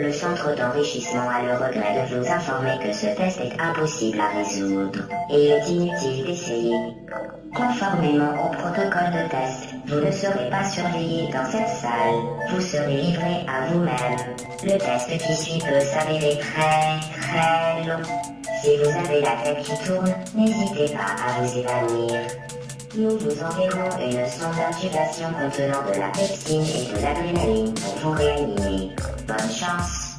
Le centre d'enrichissement a le regret de vous informer que ce test est impossible à résoudre, et il est inutile d'essayer. Conformément au protocole de test, vous ne serez pas surveillé dans cette salle, vous serez livré à vous-même. Le test qui suit peut s'avérer très long. Si vous avez la tête qui tourne, n'hésitez pas à vous évanouir. Nous vous enverrons une sonde d'intubation contenant de la pepsine et de l'adrénaline pour vous réanimer. Bonne chance.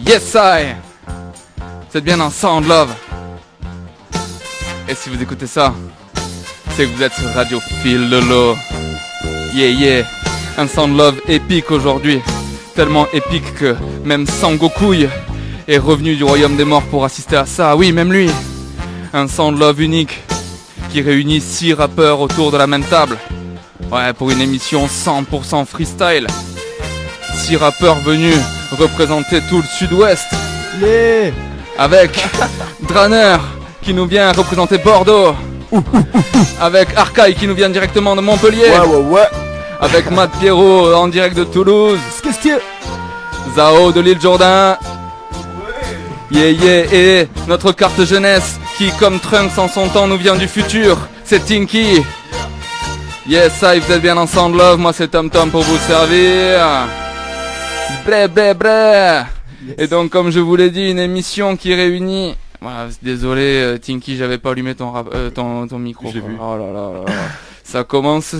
Yes I. Vous êtes bien dans Sound Love. Et si vous écoutez ça, c'est que vous êtes sur Radio Fil Lolo. Yeah. Un Sound Love épique aujourd'hui. Tellement épique que même Sangoku est revenu du royaume des morts pour assister à ça. Oui, même lui. Un Sound Love unique qui réunit 6 rappeurs autour de la même table. Ouais, pour une émission 100% freestyle. 6 rappeurs venus représenter tout le sud-ouest. Yeah. Avec Draner qui nous vient représenter Bordeaux. Avec Arcaille qui nous vient directement de Montpellier. Ouais. Avec Matt Pierrot en direct de Toulouse. Qu'est-ce que Zao de l'île Jourdain. Yeah. Et notre carte jeunesse qui, comme Trunks en son temps, nous vient du futur. C'est Tinky. Yes, ça, vous êtes bien en Sound Love. Moi, c'est Tom Tom pour vous servir. Bré. Et donc, comme je vous l'ai dit, une émission qui réunit... Voilà, désolé, Tinky, j'avais pas allumé ton micro. J'ai vu. Oh là. Ça commence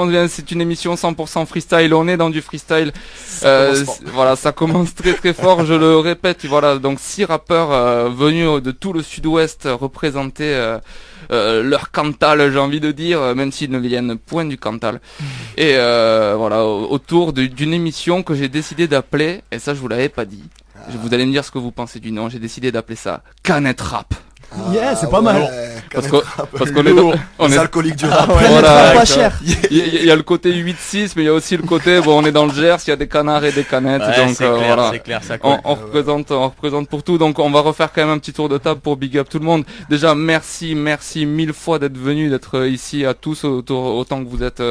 bien, c'est une émission 100% freestyle, on est dans du freestyle. Voilà, ça commence très fort, je le répète, voilà, donc 6 rappeurs venus de tout le sud-ouest représenter leur Cantal, j'ai envie de dire, même s'ils ne viennent point du Cantal. Et voilà, autour d'une émission que j'ai décidé d'appeler, et ça je vous l'avais pas dit, vous allez me dire ce que vous pensez du nom, j'ai décidé d'appeler ça Canette Rap. Yeah, c'est pas mal. Parce qu'on est les alcooliques du rap. Voilà, pas cher. Il y a le côté 8-6, mais il y a aussi le côté, bon, on est dans le Gers, il y a des canards et des canettes, donc c'est clair, voilà. c'est clair, ça colle. On représente pour tout, donc on va refaire quand même un petit tour de table pour big up tout le monde. Déjà, merci 1000 fois d'être venus, d'être ici à tous autant que vous êtes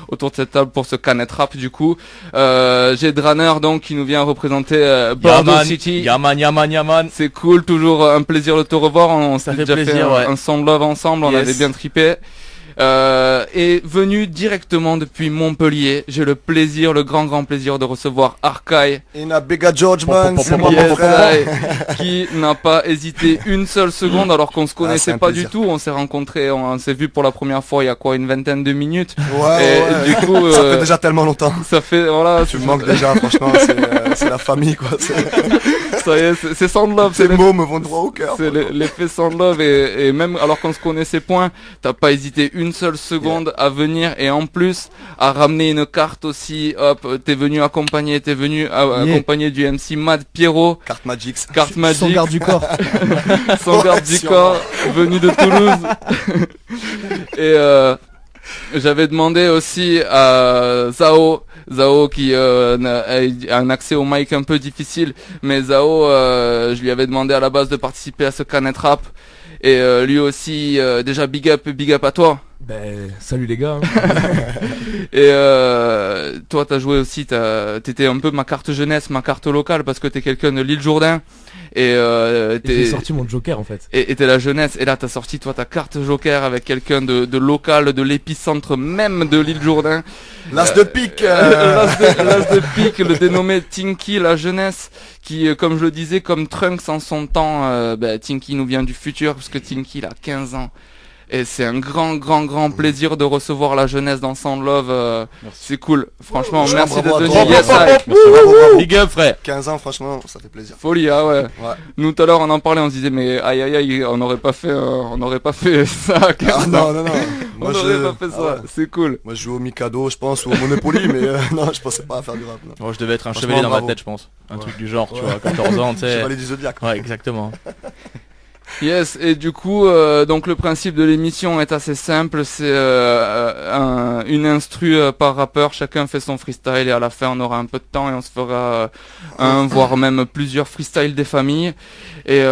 autour de cette table pour ce Canette Rap du coup. J'ai Draner donc qui nous vient représenter Bordeaux City. Yaman. C'est cool, toujours un plaisir de te revoir. On s'est déjà plaisir, fait un Sound Love ensemble, on avait bien trippé. Et venu directement depuis Montpellier, j'ai le grand plaisir de recevoir Arcaille. In a big George man, c'est moi Yes, mon frère. qui n'a pas hésité une seule seconde alors qu'on se connaissait pas du tout. On s'est rencontrés, on s'est vu pour la première fois il y a quoi, une vingtaine de minutes. Ouais. Du coup, ça fait déjà tellement longtemps. Ça fait, voilà. Tu me manques déjà, franchement, c'est la famille quoi. Ça y est, c'est Sound Love. Ces mots me vont droit au cœur. C'est l'effet Sound Love et même alors qu'on se connaissait point, t'as pas hésité une seule seconde à venir et en plus à ramener une carte aussi. Hop, t'es venu accompagner du MC Matt Pierrot. Carte Magic. Son garde du corps. Son garde du corps, venu de Toulouse. Et j'avais demandé aussi à Zao qui a un accès au mic un peu difficile, mais Zao, je lui avais demandé à la base de participer à ce Canette Rap. Et lui aussi, déjà big up à toi. Ben, salut les gars. Et toi t'as joué aussi, t'étais un peu ma carte jeunesse, ma carte locale, parce que t'es quelqu'un de l'île Jourdain. Et j'ai sorti mon joker en fait. Et t'es la jeunesse, et là t'as sorti toi ta carte joker avec quelqu'un de local, de l'épicentre même de l'île Jourdain. L'as de pique. L'as de pique, le dénommé Tinky, la jeunesse, qui comme je le disais, comme Trunks en son temps, Tinky nous vient du futur, parce que Tinky il a 15 ans. Et c'est un grand plaisir de recevoir la jeunesse dans Sound Love. C'est cool. Franchement, merci de venir. Bravo. Big up, frère. 15 ans, franchement, ça fait plaisir. Folie, ah ouais. Nous tout à l'heure on en parlait, on se disait mais aïe, on n'aurait pas fait ça à 15 ans. Non. On n'aurait pas fait ça. Ouais. C'est cool. Moi je joue au Mikado, je pense, ou au Monopoly, mais non, je pensais pas à faire du rap. Moi je devais être un chevalier dans ma tête, je pense. Un truc du genre, tu vois, 14 ans, tu sais. Chevalier du Zodiac. Ouais, exactement. Yes, et du coup, donc le principe de l'émission est assez simple, c'est une instru par rappeur, chacun fait son freestyle et à la fin on aura un peu de temps et on se fera un, voire même plusieurs freestyles des familles. Et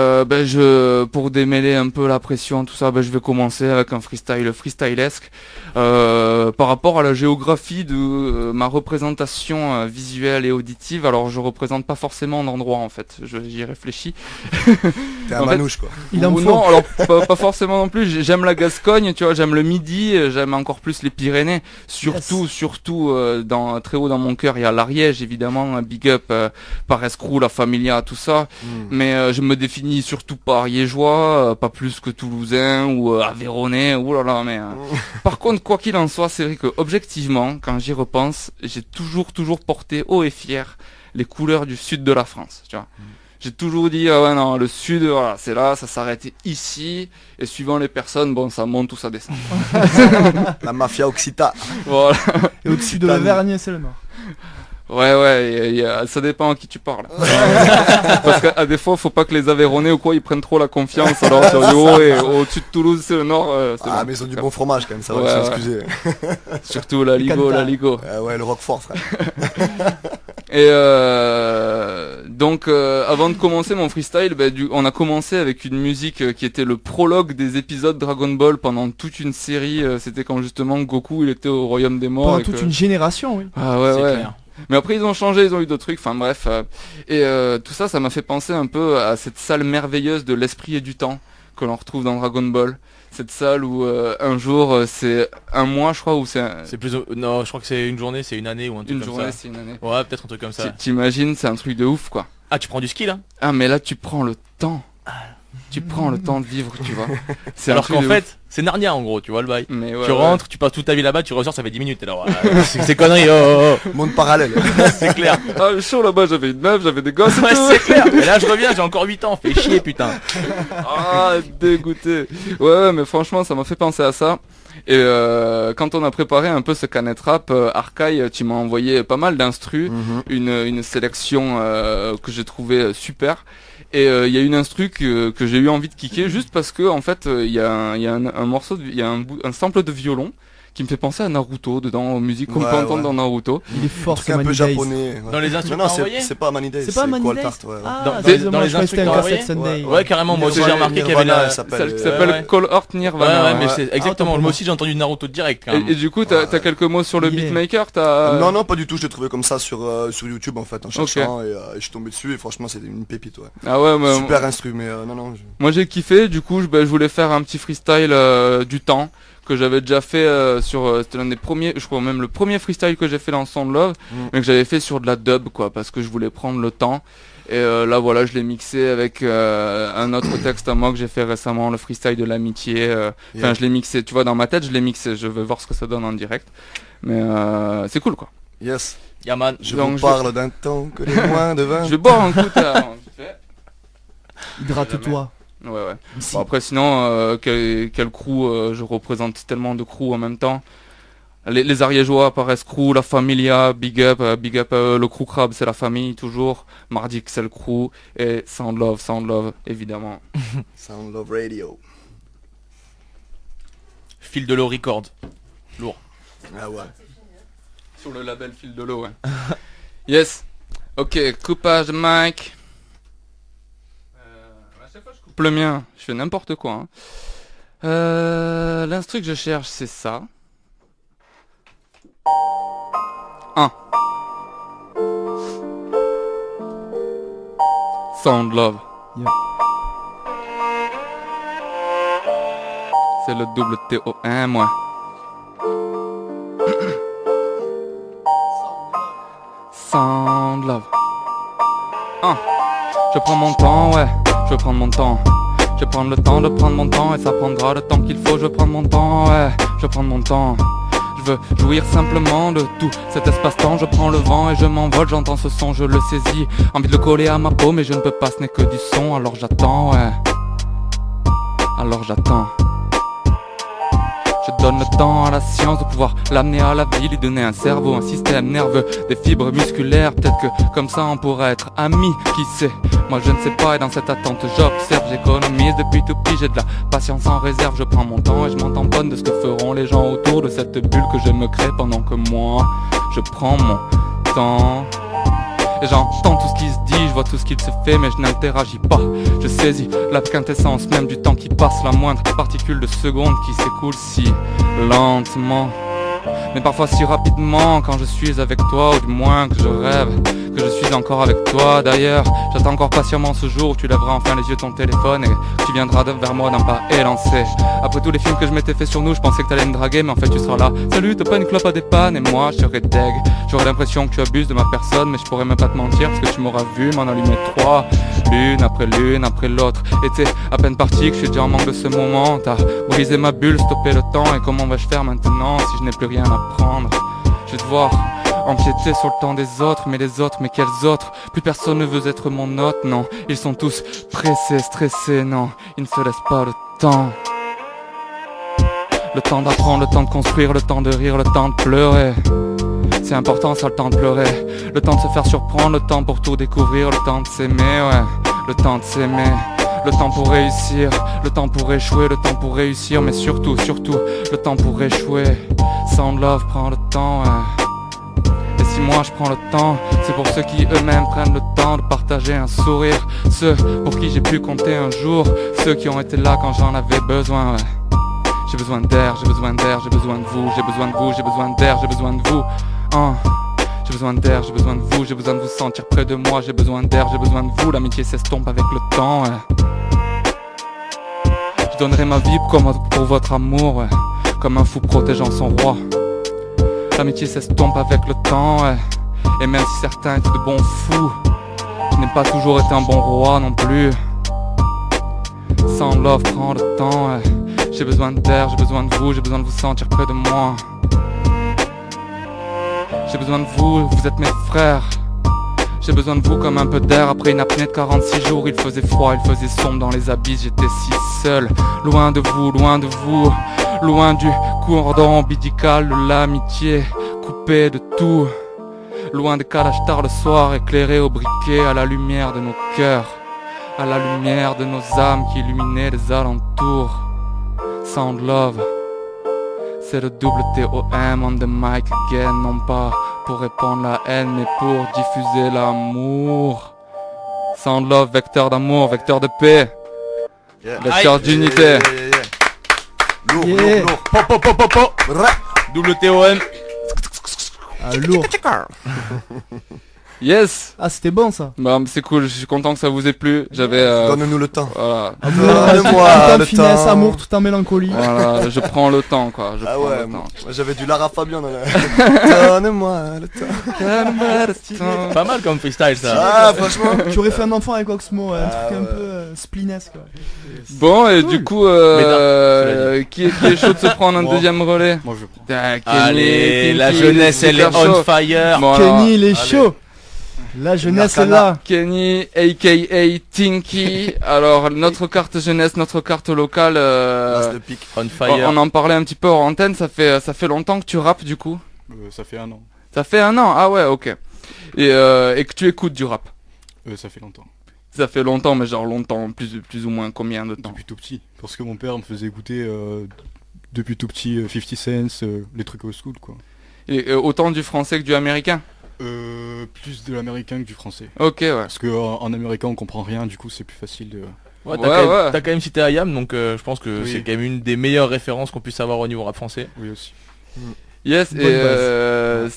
pour démêler un peu la pression, tout ça, je vais commencer avec un freestylesque. Par rapport à la géographie de ma représentation visuelle et auditive, alors je représente pas forcément d'endroit en fait, j'y réfléchis. T'es un manouche quoi. Il en faut. Non, alors pas forcément non plus. J'aime la Gascogne, tu vois, j'aime le Midi, j'aime encore plus les Pyrénées. Surtout très haut dans mon cœur, il y a l'Ariège évidemment, Big Up, Pares Crew, la Familia, tout ça. Mais je me définis surtout pas ariégeois, pas plus que toulousain ou aveyronais. Oulala, mais par contre, quoi qu'il en soit, c'est vrai que objectivement, quand j'y repense, j'ai toujours porté haut et fier les couleurs du sud de la France, tu vois. J'ai toujours dit, ah ouais, non, le sud, voilà, c'est là, ça s'arrête ici, et suivant les personnes, bon, ça monte ou ça descend. La mafia occita. Voilà. Et au-dessus de l'Auvergne, c'est le nord. Ouais, ça dépend à qui tu parles. Parce qu'à des fois, faut pas que les Aveyronnais ou quoi, ils prennent trop la confiance. Alors sur du haut et au-dessus de Toulouse, c'est le nord. C'est bon. Mais ils ont du bon fromage quand même, ça va, Ouais, excusez. Surtout la Ligo. Ouais, le Roquefort, frère. Et donc avant de commencer mon freestyle, on a commencé avec une musique qui était le prologue des épisodes Dragon Ball pendant toute une série. C'était quand justement Goku il était au royaume des morts. Pendant toute une génération, oui. Ah ouais, C'est ouais. clair. Mais après ils ont changé, ils ont eu d'autres trucs, enfin bref. Tout ça m'a fait penser un peu à cette salle merveilleuse de l'esprit et du temps que l'on retrouve dans Dragon Ball. Cette salle où un jour c'est un mois je crois, ou C'est plus... Non, je crois que c'est une journée, c'est une année ou un truc une comme journée, ça. c'est une année. Ouais, peut-être un truc comme ça. T'imagines, c'est un truc de ouf quoi. Ah, tu prends du ski là? Ah mais là tu prends le temps. Tu prends le temps de vivre, tu vois. C'est un Alors truc qu'en de fait, ouf. c'est Narnia en gros, tu vois le bail. Mais ouais, Tu ouais. rentres, tu passes toute ta vie là-bas, tu ressors, ça fait 10 minutes. Alors, c'est conneries, oh. Monde parallèle. C'est clair. Ah chaud là-bas, j'avais une meuf, j'avais des gosses et Ouais, tout. c'est clair. Et là, je reviens, j'ai encore 8 ans, fais chier, putain. Ah dégoûté. Ouais, mais franchement ça m'a fait penser à ça. Et quand on a préparé un peu ce canet rap, Arkai, tu m'as envoyé pas mal d'instrus, une sélection que j'ai trouvé super. Et il y a une instru que j'ai eu envie de kicker juste parce que en fait il y a un morceau, il y a un sample de violon qui me fait penser à Naruto dedans, aux musiques qu'on peut entendre dans Naruto. Il est fort, C'est un peu japonais. Ouais. Dans les instruments Non, envoyés. c'est pas Money Days, C'est pas Money Days. Cold Heart, ouais. Ah, Dans les instruments instruments Cassette Sunday. Ouais, carrément, moi aussi j'ai remarqué qu'il y avait Nirvana, la... elle s'appelle. Celle qui s'appelle ouais. Call Heart Nirvana. Ouais, mais c'est exactement, attends, moi aussi j'ai entendu Naruto direct quand même. Et du coup t'as quelques mots sur le Yeah. beatmaker, Non, pas du tout, je l'ai trouvé comme ça sur YouTube en fait, en cherchant, et je suis tombé dessus, et franchement c'était une pépite, ouais. Ah ouais, mais Super instru, mais non. moi j'ai kiffé, du coup je voulais faire un petit freestyle du temps que j'avais déjà fait c'était l'un des premiers, je crois même le premier freestyle que j'ai fait dans Sound Love, mais que j'avais fait sur de la dub quoi, parce que je voulais prendre le temps. Et là voilà, je l'ai mixé avec un autre texte à moi que j'ai fait récemment, le freestyle de l'amitié. Enfin je l'ai mixé, tu vois, dans ma tête je l'ai mixé, je vais voir ce que ça donne en direct. Mais c'est cool quoi. Yes. Yaman. Je Donc, vous parle d'un temps que les moins de 20. Je vais boire un coup avant. Hydrate-toi. Ouais. Bon, après sinon, quel crew je représente tellement de crew en même temps. Les Ariégeois Pares Crew, la Familia, Big Up, le crew Crab c'est la famille toujours, Mardik c'est le crew, et Sound Love évidemment. Sound Love Radio. Fil de l'eau record. Lourd. Ah ouais. Sur le label Fil de l'eau, ouais. Yes. Ok, coupage de mic. À chaque fois je coupe le mien, je fais n'importe quoi. L'instru que je cherche c'est ça. 1. Sound Love. Yeah. C'est le double TO1 moi. Sound Love. 1. Je prends mon temps, ouais, je vais prendre mon temps. Je vais prendre le temps de prendre mon temps, et ça prendra le temps qu'il faut. Je vais prendre mon temps, ouais, je vais prendre mon temps. Je veux jouir simplement de tout cet espace-temps. Je prends le vent et je m'envole, j'entends ce son, je le saisis. Envie de le coller à ma peau, mais je ne peux pas, ce n'est que du son. Alors j'attends, ouais. Alors j'attends. Je donne le temps à la science de pouvoir l'amener à la vie, lui donner un cerveau, un système nerveux, des fibres musculaires. Peut-être que comme ça on pourrait être amis, qui sait. Moi je ne sais pas et dans cette attente j'observe, j'économise depuis tout petit. J'ai de la patience en réserve, je prends mon temps et je m'en tamponne de ce que feront les gens autour de cette bulle que je me crée pendant que moi je prends mon temps. Et j'entends tout ce qui se dit, je vois tout ce qu'il se fait, mais je n'interagis pas. Je saisis la quintessence même du temps qui passe, la moindre particule de seconde qui s'écoule si lentement, mais parfois si rapidement quand je suis avec toi, ou du moins que je rêve que je suis encore avec toi. D'ailleurs, j'attends encore patiemment ce jour où tu lèveras enfin les yeux de ton téléphone et tu viendras vers moi d'un pas élancé. Après tous les films que je m'étais fait sur nous, je pensais que t'allais me draguer, mais en fait tu seras là. Salut, t'as pas une clope à dépanne? Et moi je serais deg. J'aurais l'impression que tu abuses de ma personne, mais je pourrais même pas te mentir parce que tu m'auras vu m'en allumer 3, l'une après l'autre. Et t'es à peine parti que je suis déjà en manque de ce moment. T'as brisé ma bulle, stoppé le temps, et comment vais-je faire maintenant si je n'ai plus rien à prendre? Je vais devoir empiéter sur le temps des autres, mais les autres, mais quels autres? Plus personne ne veut être mon hôte, non. Ils sont tous pressés, stressés, non. Ils ne se laissent pas le temps. Le temps d'apprendre, le temps de construire, le temps de rire, le temps de pleurer. C'est important ça, le temps de pleurer. Le temps de se faire surprendre, le temps pour tout découvrir, le temps de s'aimer, ouais. Le temps de s'aimer. Le temps pour réussir, le temps pour échouer, le temps pour réussir, mais surtout, le temps pour échouer. Sound Love prend le temps, ouais. Et si moi je prends le temps, c'est pour ceux qui eux-mêmes prennent le temps de partager un sourire. Ceux pour qui j'ai pu compter un jour, ceux qui ont été là quand j'en avais besoin, ouais. J'ai besoin d'air, j'ai besoin d'air, j'ai besoin de vous, j'ai besoin de vous, j'ai besoin d'air, j'ai besoin de vous, J'ai besoin d'air, j'ai besoin de vous, j'ai besoin de vous sentir près de moi, j'ai besoin d'air, j'ai besoin de vous, l'amitié s'estompe avec le temps, ouais. Je donnerai ma vie pour votre amour, ouais. Comme un fou protégeant son roi. L'amitié s'estompe avec le temps, ouais. Et même si certains étaient de bons fous, je n'ai pas toujours été un bon roi non plus. Sound Love prend le temps, ouais. J'ai besoin d'air, j'ai besoin de vous sentir près de moi. J'ai besoin de vous êtes mes frères. J'ai besoin de vous comme un peu d'air après une apnée de 46 jours. Il faisait froid, il faisait sombre dans les abysses, j'étais si seul. Loin de vous, loin du cordon ombilical de l'amitié, coupé de tout. Loin des calages tard le soir, éclairé au briquet à la lumière de nos cœurs, à la lumière de nos âmes qui illuminaient les alentours. Sound Love, c'est le double TOM on the mic again, non pas pour répandre la haine, mais pour diffuser l'amour. Sound Love, vecteur d'amour, vecteur de paix, vecteur d'unité. Lourd, Yeah. lourd, lourd. Double TOM. Ah, lourd. Yes. Ah, c'était bon ça. Bah c'est cool, je suis content que ça vous ait plu. J'avais Donne-nous le temps. voilà. Tout en finesse, amour, tout en mélancolie. Voilà, je prends le temps quoi, je Ah prends ouais, le temps. moi j'avais du Lara Fabian dans la... Donne-moi le temps. Pas mal comme freestyle ça. Ah franchement. Tu aurais fait un enfant avec Oxmo, un truc un ouais. peu splinesque. Quoi. Bon et du coup qui est chaud de se prendre un Moi. deuxième relais? Moi je prends. Allez, la Tinky, jeunesse elle est super chaud. on fire. Bon, alors, Kenny, il est chaud. La jeunesse est là. Kenny aka Tinky. Alors notre carte jeunesse, notre carte locale, Lance le pic. On fire. on en parlait un petit peu hors antenne, ça fait longtemps que tu rappes du coup? Ça fait 1 an. Ça fait 1 an, ah ouais, ok. Et que tu écoutes du rap? Ça fait longtemps. Ça fait longtemps, mais genre longtemps, plus ou moins combien de temps? Depuis tout petit. Parce que mon père me faisait écouter depuis tout petit 50 Cent, les trucs old school quoi. Et autant du français que du américain? Plus de l'américain que du français. Ok, ouais. Parce que en américain on comprend rien, du coup c'est plus facile de... Ouais, Ouais. t'as quand même cité Ayam, donc je pense que Oui. c'est quand même une des meilleures références qu'on puisse avoir au niveau rap français. Oui aussi. Yes, Bonne et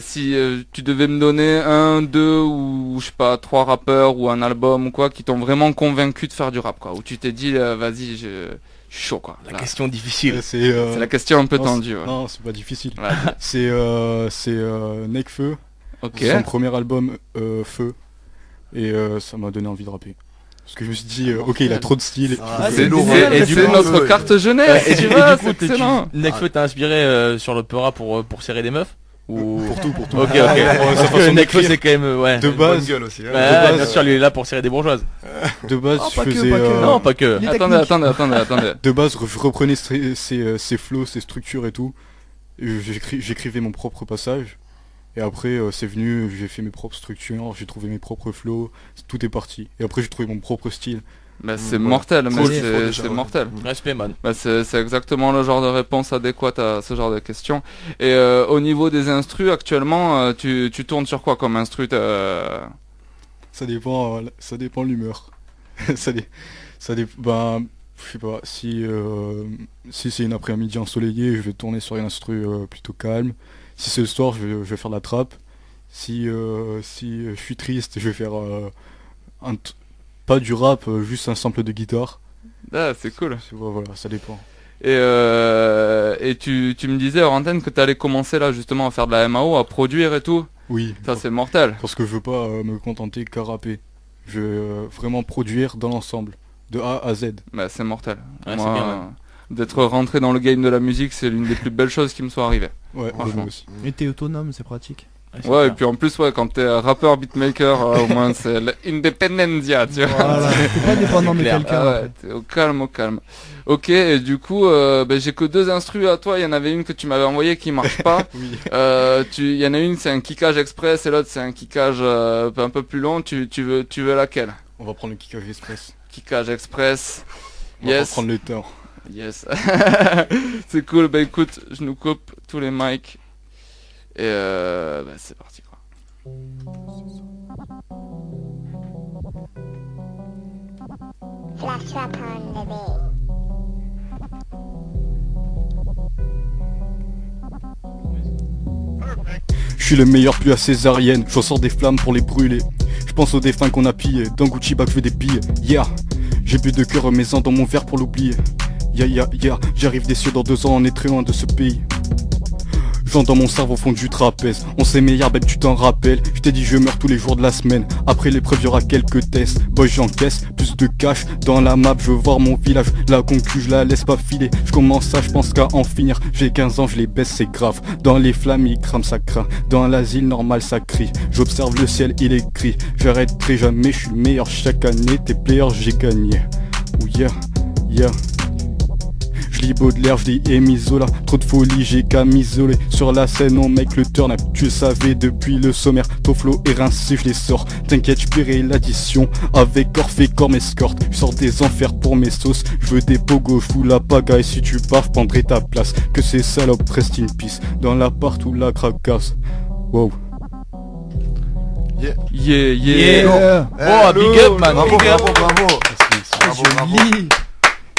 si tu devais me donner 1, 2 ou je sais pas 3 rappeurs ou un album ou quoi qui t'ont vraiment convaincu de faire du rap quoi, où tu t'es dit vas-y je suis chaud quoi. La Là. question difficile. C'est la question un peu non, tendue. Ouais. Non, c'est pas difficile. Ouais. C'est Nekfeu, Ok. son premier album Feu, et ça m'a donné envie de rapper. Parce que je me suis dit, ok, il a trop de style. Ah, C'est lourd. c'est- Hein. et du c'est coup, notre carte jeunesse. Et tu du vois, coup, c'est excellent. Nekfeu t'a inspiré sur le Peura pour serrer des meufs. Ou... Pour tout. Ok. Sa façon Le Nekfeu, d'écrire. c'est quand même... Ouais. De Bonne base, gueule aussi. hein. Ouais, base- bien sûr, lui il est là pour cirer des bourgeoises. de base, Oh, je pas que, faisais... pas que. Non, pas que. Les Attendez, techniques. attendez. De base, je reprenais ses flows, ses structures et tout. Et j'écrivais mon propre passage. Et après, c'est venu, j'ai fait mes propres structures, j'ai trouvé mes propres flows, tout est parti. Et après, j'ai trouvé mon propre style. Bah, c'est Voilà. mortel, mais Trop déjà, c'est ouais. mortel. Respect, man. Bah, c'est exactement le genre de réponse adéquate à ce genre de questions. Et au niveau des instrus, actuellement, tu tournes sur quoi comme instru Ça dépend de l'humeur. Ben, je sais pas, si c'est une après-midi ensoleillée, je vais tourner sur une instru plutôt calme. Si c'est le soir, je vais faire de la trappe. Si je suis triste, je vais faire pas du rap, juste un sample de guitare. Ah, c'est cool. Voilà, ça dépend. Et tu me disais hors antenne que tu allais commencer là justement à faire de la MAO, à produire et tout. Oui, Ça c'est mortel. parce que je veux pas me contenter qu'à rapper. Je veux vraiment produire dans l'ensemble, de A à Z. Bah, c'est mortel. Ouais, Moi, c'est bien, ouais. d'être rentré dans le game de la musique, c'est l'une des plus belles choses qui me soit arrivées. Ouais, Franchement. moi aussi. Et t'es autonome, c'est pratique. c'est Ouais, et clair. puis en plus, ouais, quand t'es rappeur, beatmaker, au moins c'est l'independencia, tu vois. Voilà, t'es pas dépendant de clair. quelqu'un. Ah en ouais, fait. t'es au calme, au calme. Ok, et du coup, j'ai que 2 instrus à toi. Il y en avait une que tu m'avais envoyée qui marche pas. Oui. Il y en a une, c'est un kickage express, et l'autre, c'est un kickage un peu plus long. Tu veux laquelle? On va prendre le kickage express. Kickage express. On va pas Yes. prendre le temps. Yes. C'est cool. Bah écoute, je nous coupe tous les mics. Et c'est parti quoi. Flash up on the beat. Je suis le meilleur plus à césarienne, j'en sors des flammes pour les brûler. Je pense aux défunts qu'on a pillés, dans Gucci bag je veux des billes. Yeah, j'ai bu de cœur maison dans mon verre pour l'oublier. Yeah, j'arrive des cieux dans 2 ans, on est très loin de ce pays. J'entends mon cerveau au fond du trapèze. On s'est meilleur, belle, tu t'en rappelles. Je t'ai dit je meurs tous les jours de la semaine. Après l'épreuve y'aura quelques tests. Boy j'encaisse, plus de cash dans la map, je veux voir mon village. La concu je la laisse pas filer. Je commence ça, je pense qu'à en finir. J'ai 15 ans, je les baisse, c'est grave. Dans les flammes ils crament, ça craint. Dans l'asile normal ça crie. J'observe le ciel, il écrit. J'arrêterai jamais, je suis le meilleur chaque année. Tes players j'ai gagné. Oh yeah. Je lis Baudelaire, je lis Émile Zola. Trop de folie, j'ai qu'à m'isoler. Sur la scène, on make le turn up. Tu le savais depuis le sommaire. Ton flow est rincé, je les sors. T'inquiète, je paierai l'addition. Avec Orphée, corps escorte. Je sors des enfers pour mes sauces. Je veux des pogos, je fous la pagaille. Si tu pars, je prendrai ta place. Que ces salopes rest in peace. Dans l'appart ou la cracasse. Wow. Yeah. Yeah. Oh, big up, man. Bravo, Big up. bravo. Joli.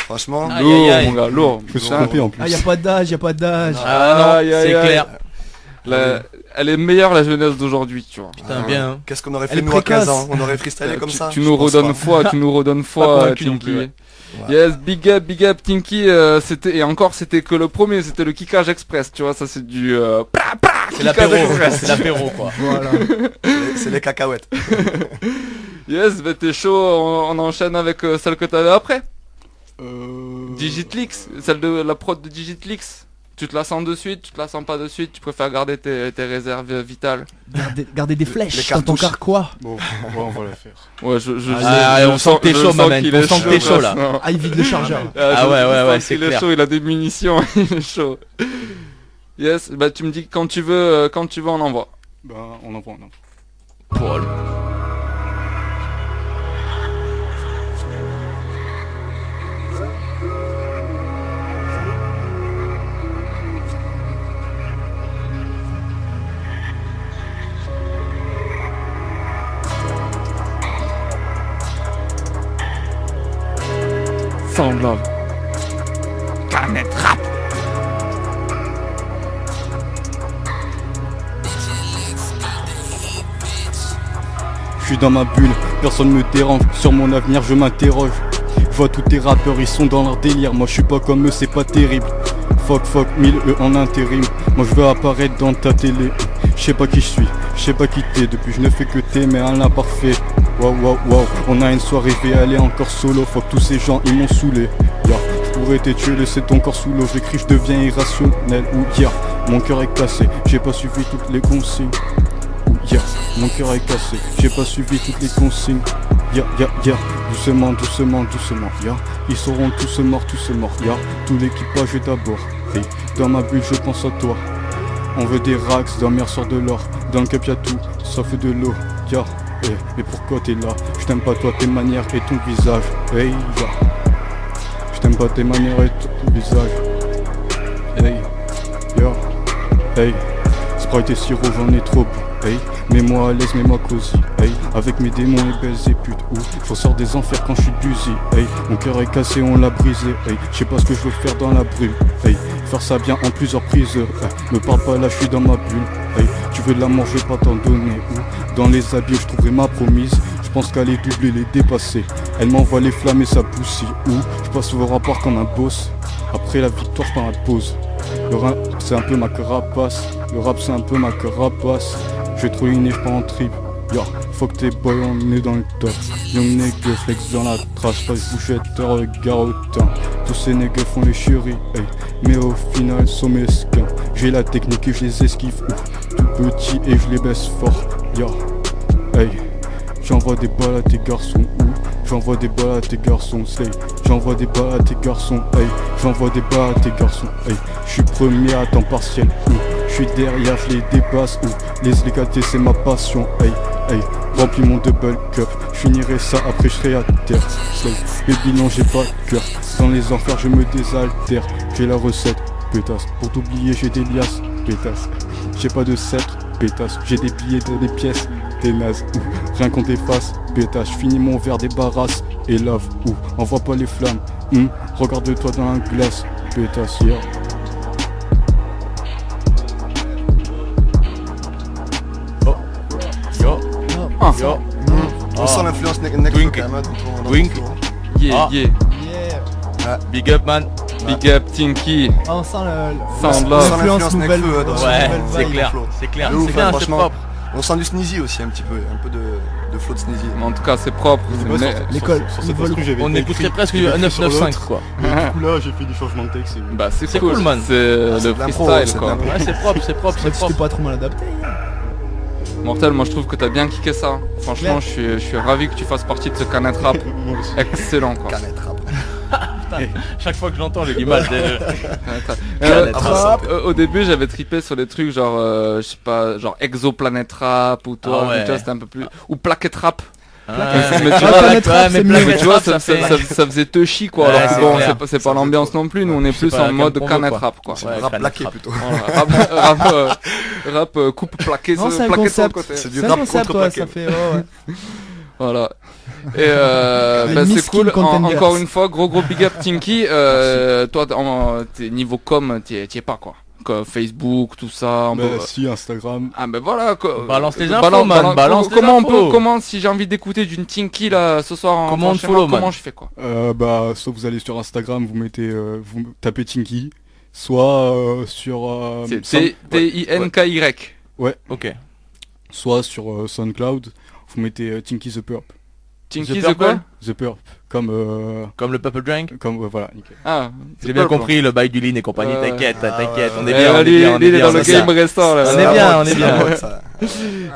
Franchement, Aïe, Lourd, aïe, aïe. mon gars, lourd. Je me suis Putain. trompé en plus. Ah, y a pas d'âge, y a pas d'âge. Ah non, Aïe, aïe, c'est aïe. clair. Elle est meilleure la jeunesse d'aujourd'hui, tu vois. Putain, bien. Hein. qu'est-ce qu'on aurait Elle fait est nous à 15 précoce. ans? On aurait freestylé comme ça? Tu Je nous pense redonnes pas. foi, tu nous redonnes Pas foi, convaincu non Tinky. plus, ouais. Ouais. Yes, big up Tinky, c'était que le premier, c'était le kickage express, tu vois, ça c'est du C'est l'apéro, c'est l'apéro quoi. Voilà. C'est les cacahuètes. Yes, bah t'es chaud, on enchaîne avec celle que t'avais après. Digitlix, celle de la prod de Digitlix. Tu te la sens de suite, tu te la sens pas de suite, tu préfères garder tes réserves vitales. Garder des Les flèches dans ton cartouches. carquois. Bon, on va la faire. Ouais, je on sent que t'es chaud, ma man. qu'il On est sent que t'es chaud, là. non. Ah, il vide le chargeur. Ah je ouais, sens c'est qu'il est clair. chaud, il a des munitions, il est chaud. Yes, bah tu me dis que quand tu veux, on envoie. Ben, on envoie. Paul. Sound Love. Planet Rap. Je suis dans ma bulle, personne me dérange. Sur mon avenir, je m'interroge. Je vois tous tes rappeurs, ils sont dans leur délire. Moi, je suis pas comme eux, c'est pas terrible. Fuck, 1000 E en intérim. Moi, je veux apparaître dans ta télé. Je sais pas qui je suis, je sais pas qui t'es. Depuis, je ne fais que t'aimer un imparfait. Wow. On a une soirée, je vais aller encore solo. Fuck tous ces gens, ils m'ont saoulé. Yeah. Je pourrais te tuer, laisser ton corps sous l'eau. J'écris, je deviens irrationnel. Ou yeah. mon cœur est cassé, j'ai pas suivi toutes les consignes. Yeah, mon cœur est cassé, j'ai pas suivi toutes les consignes. Yeah, doucement, doucement, doucement, yeah. Ils seront tous morts, yeah. Tout l'équipage est d'abord. Hey, dans ma bulle, je pense à toi. On veut des racks, dans mer sort de l'or. Dans le cap y'a tout, sauf de l'eau, yeah. Hey, mais pourquoi t'es là? Je t'aime pas toi, tes manières et ton visage. Hey, yeah. Je t'aime pas tes manières et ton visage. Hey, yeah. Hey, Sprite et sirop, j'en ai trop bu. Hey, mets-moi à l'aise, mets-moi cosy. Hey, avec mes démons et belles et putes. Je ressors des enfers quand je suis busy. Hey, mon cœur est cassé, on l'a brisé. Hey, je sais pas ce que je veux faire dans la brume. Hey, faire ça bien en plusieurs prises. Hey, me parle pas là, je suis dans ma bulle. Hey, tu veux de l'amour, je vais pas t'en donner. Dans les habits, je trouverai ma promise. Je pense qu'elle est doublée, les dépasser. Elle m'envoie les flammes et ça pousse. Je passe au rapport comme un boss. Après la victoire, je prends la pause. Le rap, c'est un peu ma carapace. Le rap, c'est un peu ma carapace. Je vais trop liné, je pars en trip. Yo, fuck tes boys, on est dans le top. Young nigga flex dans la trace, pas bouchette, regard autant. Tous ces niggas font les chéris, hey. Mais au final sont mesquins. J'ai la technique et je les esquive, tout petit et je les baisse fort. Yo, hey. J'envoie des balles à tes garçons, j'envoie des balles à tes garçons, slay. J'envoie des balles à tes garçons, hey. J'envoie des balles à tes garçons, hey. J'suis premier à temps partiel, j'suis derrière, j'les dépasse, les légalités c'est ma passion, hey, hey. Remplis mon double cup, j'finirai ça après j'serai à terre, slay. Baby non j'ai pas de cœur, dans les enfers je me désaltère. J'ai la recette, pétasse, pour t'oublier j'ai des liasses, pétasse. J'ai pas de sceptre, pétasse, j'ai des billets de des pièces. T'es naze, rien qu'on t'efface, pétasse, j'finis mon verre, débarrasse et lave, envoie pas les flammes, regarde-toi dans la glace, pétasse, yeah. Oh, yo, yo, On sent l'influence Necro Twink. quand même, Twink. Yeah, yeah. Yeah. big up man. Big up Tinky. Ah, on sent Sound love. l'influence nouvelle. Nekfeu, dans son Ouais, nouvel c'est vibe, clair, flow. c'est clair, De ouf, c'est bien, c'est franchement. propre. On sent du Sneezy aussi un petit peu de flow de Sneezy. Mais en tout cas, c'est propre. Mais- L'école, Sur on cette vole. instru, j'avais On écrit- écouterait presque j'avais du écrit sur 995 l'autre. quoi. Et du coup là j'ai fait du changement de texte. Bah c'est C'est cool, cool, man. c'est Ah, c'est le de l'impro, freestyle c'est de quoi. l'impro. Ouais, c'est propre, c'est propre, c'est Même si t'es propre. pas trop mal adapté. Mortel, moi je trouve que t'as bien kické ça. Franchement, je suis ravi que tu fasses partie de ce canet rap. Moi aussi. Excellent quoi. Canette rap. Chaque fois que je l'entends, j'ai du mal. Euh, Rap. Au début, j'avais trippé sur des trucs genre, je sais pas, genre Exoplanet Rap ou toi, Ah ouais. tu vois, c'était un peu plus, ou Plaquette Rap. Ah, Mais tu Ah, vois, Planet Rap, c'est mieux. mais Planet tu vois, Rap, ça faisait touchy quoi. Ouais, Alors que c'est bon, clair. c'est pas l'ambiance non plus. Nous, on est C'est plus pas en la mode cam canet combo, quoi. rap quoi. C'est Ouais, du rap Canette plaqué rap. plutôt. Voilà, rap coupe plaqué, Non, c'est un plaqué sur le concept. côté. C'est du C'est un rap concept, contre ouais, plaqué. ça fait. Ouais. Voilà. Et Les bah, c'est miskin cool. contenders. Encore une fois, gros big up Tinky. Toi, t'es niveau com, t'y es pas quoi. Facebook, tout ça. Bah si, Instagram. Ah ben voilà quoi. Balance les infos, man, balance les comment on infos. peut, comment si j'ai envie d'écouter d'une Tinky là ce soir en Comment on te franchement, follow, man comment je fais quoi? Bah soit vous allez sur Instagram, vous mettez vous tapez Tinky, soit sur C'est Tinky. Ok. soit sur SoundCloud, vous mettez Tinky the Purp. Tinky The the quoi? The Purp, comme Comme le Purple Drank. voilà, nickel. Ah, J'ai bien compris le bail du lean et compagnie, Ouais. t'inquiète, t'inquiète, on est Eh, bien, on est lui, bien, on lui, est il est bien. dans le game restant là. On est bien, on est bien. Yes, Ah,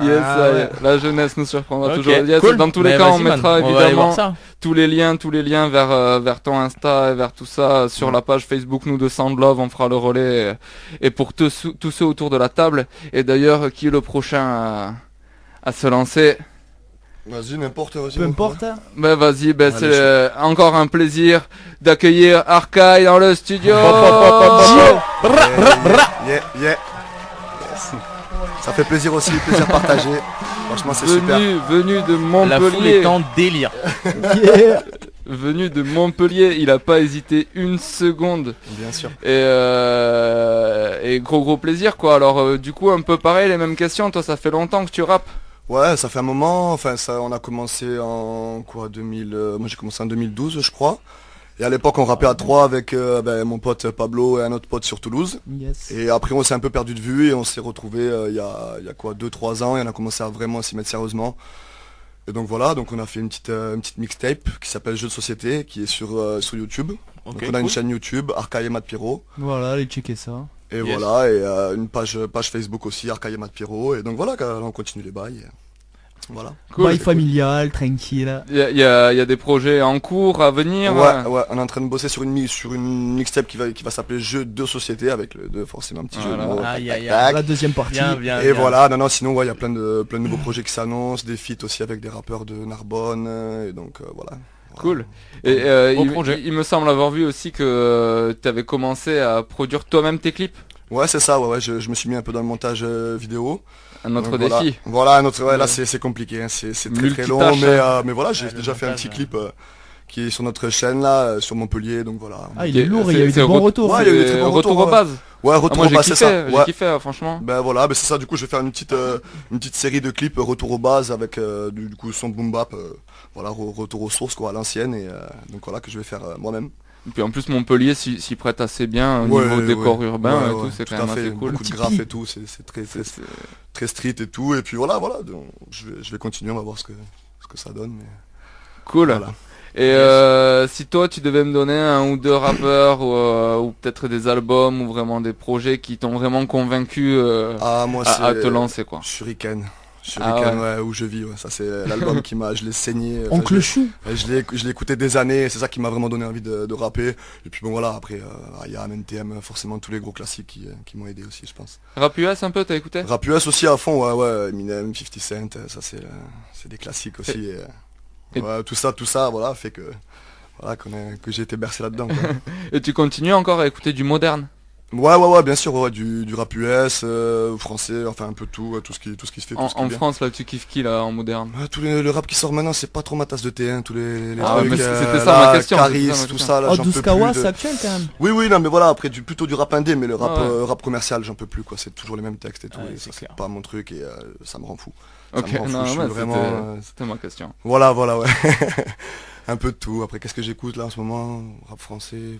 ça y est. ouais. La jeunesse nous surprendra Ok, toujours. Yes, cool. dans tous les Mais cas, on vas-y, man, mettra on va aller évidemment voir ça. tous les liens vers ton Insta et vers tout ça sur la page Facebook nous de Soundlove. On fera le relais et pour tous ceux autour de la table. Et d'ailleurs, qui est le prochain à se lancer? Vas-y, n'importe, vas-y. Peu importe. hein. Ben vas-y, ben Allez, c'est encore un plaisir d'accueillir Arkai dans le studio. Yeah. Yes. Ça fait plaisir aussi, plaisir partagé. Franchement, c'est super. Venu de La foule Montpellier. est en délire. Yeah. Venu de Montpellier, il a pas hésité une seconde. Bien sûr. Et gros plaisir quoi. Alors du coup un peu pareil, les mêmes questions. Toi ça fait longtemps que tu rappes. Ouais, ça fait un moment. Enfin, ça, on a commencé en quoi 2000. Moi, j'ai commencé en 2012, je crois. Et à l'époque, on rappait à 3 avec mon pote Pablo et un autre pote sur Toulouse. Yes. Et après, on s'est un peu perdu de vue et on s'est retrouvé il y a quoi 2-3 ans et on a commencé à vraiment s'y mettre sérieusement. Et donc voilà, donc on a fait une petite mixtape qui s'appelle Jeux de société, qui est sur YouTube. Ok, Donc on a une cool. chaîne YouTube, Arkai et Matt Pyro. Voilà, allez checker ça. Et Yes. voilà, et une page Facebook aussi, Arcaille Mat Pierrot. Et donc voilà, là, on continue les bails. Voilà. Cool. Bail familial, tranquille. Il y a des projets en cours à venir. Ouais, on est en train de bosser sur une mixtape qui va s'appeler Jeu de société avec forcément un petit jeu de Voilà. mots. Aïe, tac, aïe, tac, tac. La deuxième partie. Bien. Et voilà, non, sinon, ouais, il y a plein de nouveaux projets qui s'annoncent, des feats aussi avec des rappeurs de Narbonne, et donc voilà. Cool. Et Beau projet. il me semble avoir vu aussi que tu avais commencé à produire toi-même tes clips. Ouais, c'est ça, ouais, je me suis mis un peu dans le montage vidéo. Un autre Donc, défi. Voilà, un autre, ouais, là Ouais. c'est compliqué, hein, c'est très Multitâche, long, mais voilà, j'ai le déjà fait un montage, petit clip qui est sur notre chaîne là, sur Montpellier, donc voilà. Ah, il est lourd, il y a C'est- eu c'est des bons re- retours. Ouais, il y a eu des très c'est bons retour retours, aux bases. Ouais, Ah, retour moi au j'ai bas, c'est ça. kiffé, Ouais. j'ai kiffé franchement. Ben voilà, ben c'est ça, du coup je vais faire une petite série de clips retour aux bases avec du coup son boom bap, voilà, retour aux sources quoi, à l'ancienne, et donc voilà que je vais faire moi-même. Et puis en plus Montpellier s'y prête assez bien au Ouais, niveau décor ouais, urbain ouais, et ouais, tout, c'est tout quand à même fait, assez cool. beaucoup de graphes et tout, c'est très street et tout, et puis voilà, donc, je vais continuer, on va voir ce que ça donne. Mais Cool. voilà. Et si toi tu devais me donner un ou deux rappeurs ou peut-être des albums ou vraiment des projets qui t'ont vraiment convaincu Ah moi c'est à te lancer quoi. Shuriken. Ah Ouais, où je vis, ouais. Ça c'est l'album je l'ai saigné. Oncle Chou. Je l'ai écouté des années, c'est ça qui m'a vraiment donné envie de rapper. Et puis bon voilà, après il y a NTM, forcément tous les gros classiques qui m'ont aidé aussi, je pense. Rap US un peu, t'as écouté? Rap US aussi à fond, ouais, Eminem, 50 Cent, ça c'est des classiques aussi. Ouais, tout ça, voilà, fait que voilà que j'ai été bercé là-dedans. Quoi. Et tu continues encore à écouter du moderne? Ouais, bien sûr, ouais, du rap US, français, enfin un peu tout, tout ce qui se fait. Tout ce qui est En bien. France là tu kiffes qui là en moderne? Le rap qui sort maintenant, c'est pas trop ma tasse de thé, hein, tous les Ah ouais, trucs, mais c'était ça là, ma question, Caris, c'était ça ma tout question. ça, là, Oh, j'en peux Douskawa, plus. c'est actuel quand même. Oui, non, mais voilà, après plutôt du rap indé, mais le rap, Ah ouais. rap commercial, j'en peux plus, quoi. C'est toujours les mêmes textes et tout, Ouais, et c'est ça, c'est clair. pas mon truc, et ça me rend fou. Ok, Ça me rend fou, non, je suis mais vraiment, c'était ma question. Voilà, ouais. Un peu de tout. Après, qu'est-ce que j'écoute là en ce moment? Rap français.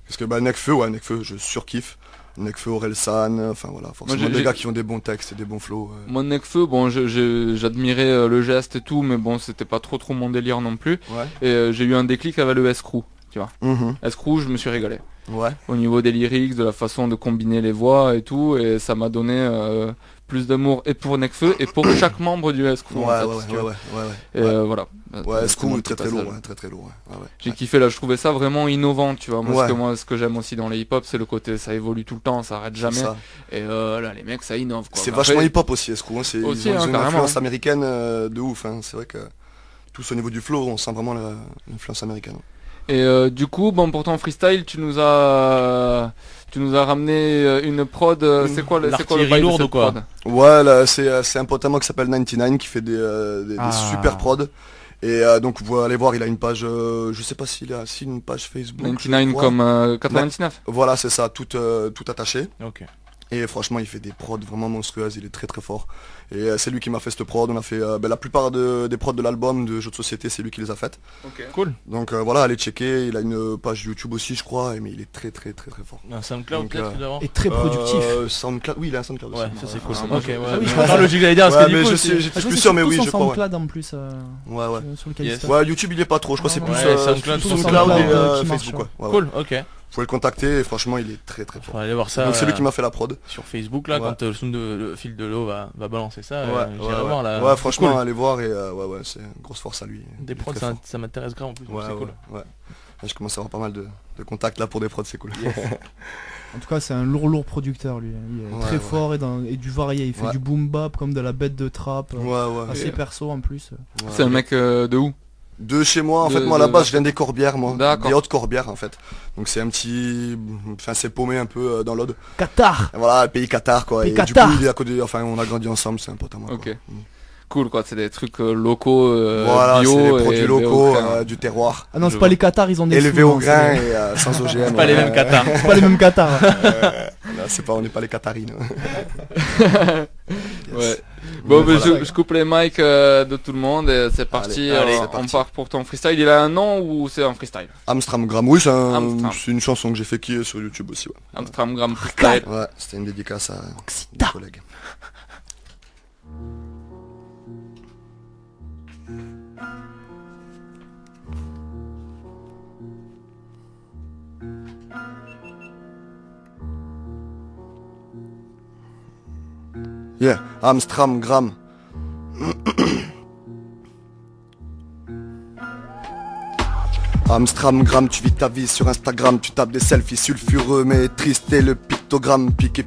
Qu'est-ce que Nekfeu, je surkiffe. Nekfeu, Orelsan, enfin voilà, forcément j'ai- des gars qui ont des bons textes et des bons flows. Mon Nekfeu, bon j'admirais le geste et tout, mais bon c'était pas trop mon délire non plus. Ouais. Et j'ai eu un déclic avec le S-Crew, tu vois. Mhm. S-Crew, je me suis régalé. Ouais. Au niveau des lyrics, de la façon de combiner les voix et tout, et ça m'a donné plus d'amour et pour Nekfeu et pour chaque membre du S-Crew. en fait, si tu veux. Et voilà. Ouais, C'est Screw mon est petit très lourd, passage. très lourd. Ouais. J'ai kiffé là, je trouvais ça vraiment innovant, tu vois. Ouais. Moi, ce que j'aime aussi dans les hip-hop, c'est le côté, ça évolue tout le temps, ça arrête jamais. Ça. Et là, les mecs, ça innove, quoi. C'est Après, vachement hip-hop aussi, Screw. Ils Aussi, ont hein, une carrément, influence hein. américaine de ouf. Hein. C'est vrai que tous au niveau du flow, on sent vraiment l'influence américaine. Et du coup, bon, pour ton freestyle, tu nous as ramené une prod. C'est quoi le L'artillerie bail de lourde cette ou quoi prod? Ouais, là, c'est un pote à moi qui s'appelle 99 qui fait des Ah. super prods. Et donc vous allez voir, il a une page, je sais pas s'il a une page Facebook. je 99 crois. comme 99. Voilà, c'est ça, tout attaché. Ok. Et franchement, il fait des prods vraiment monstrueuses, il est très fort. Et c'est lui qui m'a fait cette prod, on a fait la plupart des prods de l'album de Jeux de Société, c'est lui qui les a faites. Cool. Donc voilà, allez checker, il a une page YouTube aussi je crois, mais il est très fort. Un SoundCloud Donc, peut-être d'avant. Et très productif. SoundCloud, oui il a un SoundCloud Ouais, aussi. ça c'est cool. Ah, moi, Ok, je- ouais. Ah oui, mais je attends, logique j'allais dire parce Ouais, que mais du coup, je c'est- sais, Ah, j'étais je plus sais sûr, que mais c'est oui, tous je en crois. Ouais. SoundCloud en plus. Ouais. Sur lequel Yes. il se Ouais, YouTube il est pas trop, je crois que c'est Ouais, plus SoundCloud, tout SoundCloud SoundCloud, et qui marche, Facebook. Ouais. Cool, ok. Vous pouvez le contacter et franchement il est très fort. Faut aller voir ça. Donc c'est lui qui m'a fait la prod. sur Facebook là Ouais. quand le fil de l'eau va balancer ça. J'irai ouais. voir là. Ouais, C'est franchement cool. allez voir et ouais, c'est une grosse force à lui. Des Il est prods très ça, fort. ça m'intéresse grave en plus. donc Ouais, c'est cool. ouais. Je commence à avoir pas mal de contacts là pour des prods, c'est cool. En tout cas, c'est un lourd producteur lui. Il est Ouais, très ouais. fort et du varié. Il fait Ouais. du boom bap comme de la bête de trap. Ouais. Assez perso en plus. Ouais. C'est un mec de où? De chez moi, en De- fait, moi à la de- base je viens des Corbières, moi. D'accord. Des Hautes-Corbières en fait. Donc c'est un petit. Enfin c'est paumé un peu dans l'Aude. Qatar. Et voilà, pays Qatar quoi. Pays Et Qatar. du coup il est à côté, enfin on a grandi ensemble, c'est un pote à moi. Ok. Quoi. Cool, quoi. C'est des trucs locaux, Voilà, bio c'est des et produits élevés locaux, au grain. du terroir. Ah non, Je c'est pas vois. les Qatars, ils ont des Élevés sous, au non, grain c'est- et sans OGM. C'est pas les mêmes Qatar. C'est pas les mêmes Qatars. Là, c'est pas, on n'est pas les Qatarines. Ouais. Bon, Mais mais voilà. je coupe les mics de tout le monde et c'est parti. Allez, on c'est parti. part pour ton freestyle. Il a un nom ou c'est un freestyle? Amstramgram, oui, Amstram. c'est une chanson que j'ai fait qui est sur YouTube aussi. Ouais, Amstramgram freestyle. ouais c'était une dédicace à des collègues. Amstramgram. Amstramgram, tu vis ta vie sur Instagram, tu tapes des selfies sulfureux mais triste et le pictogramme, pique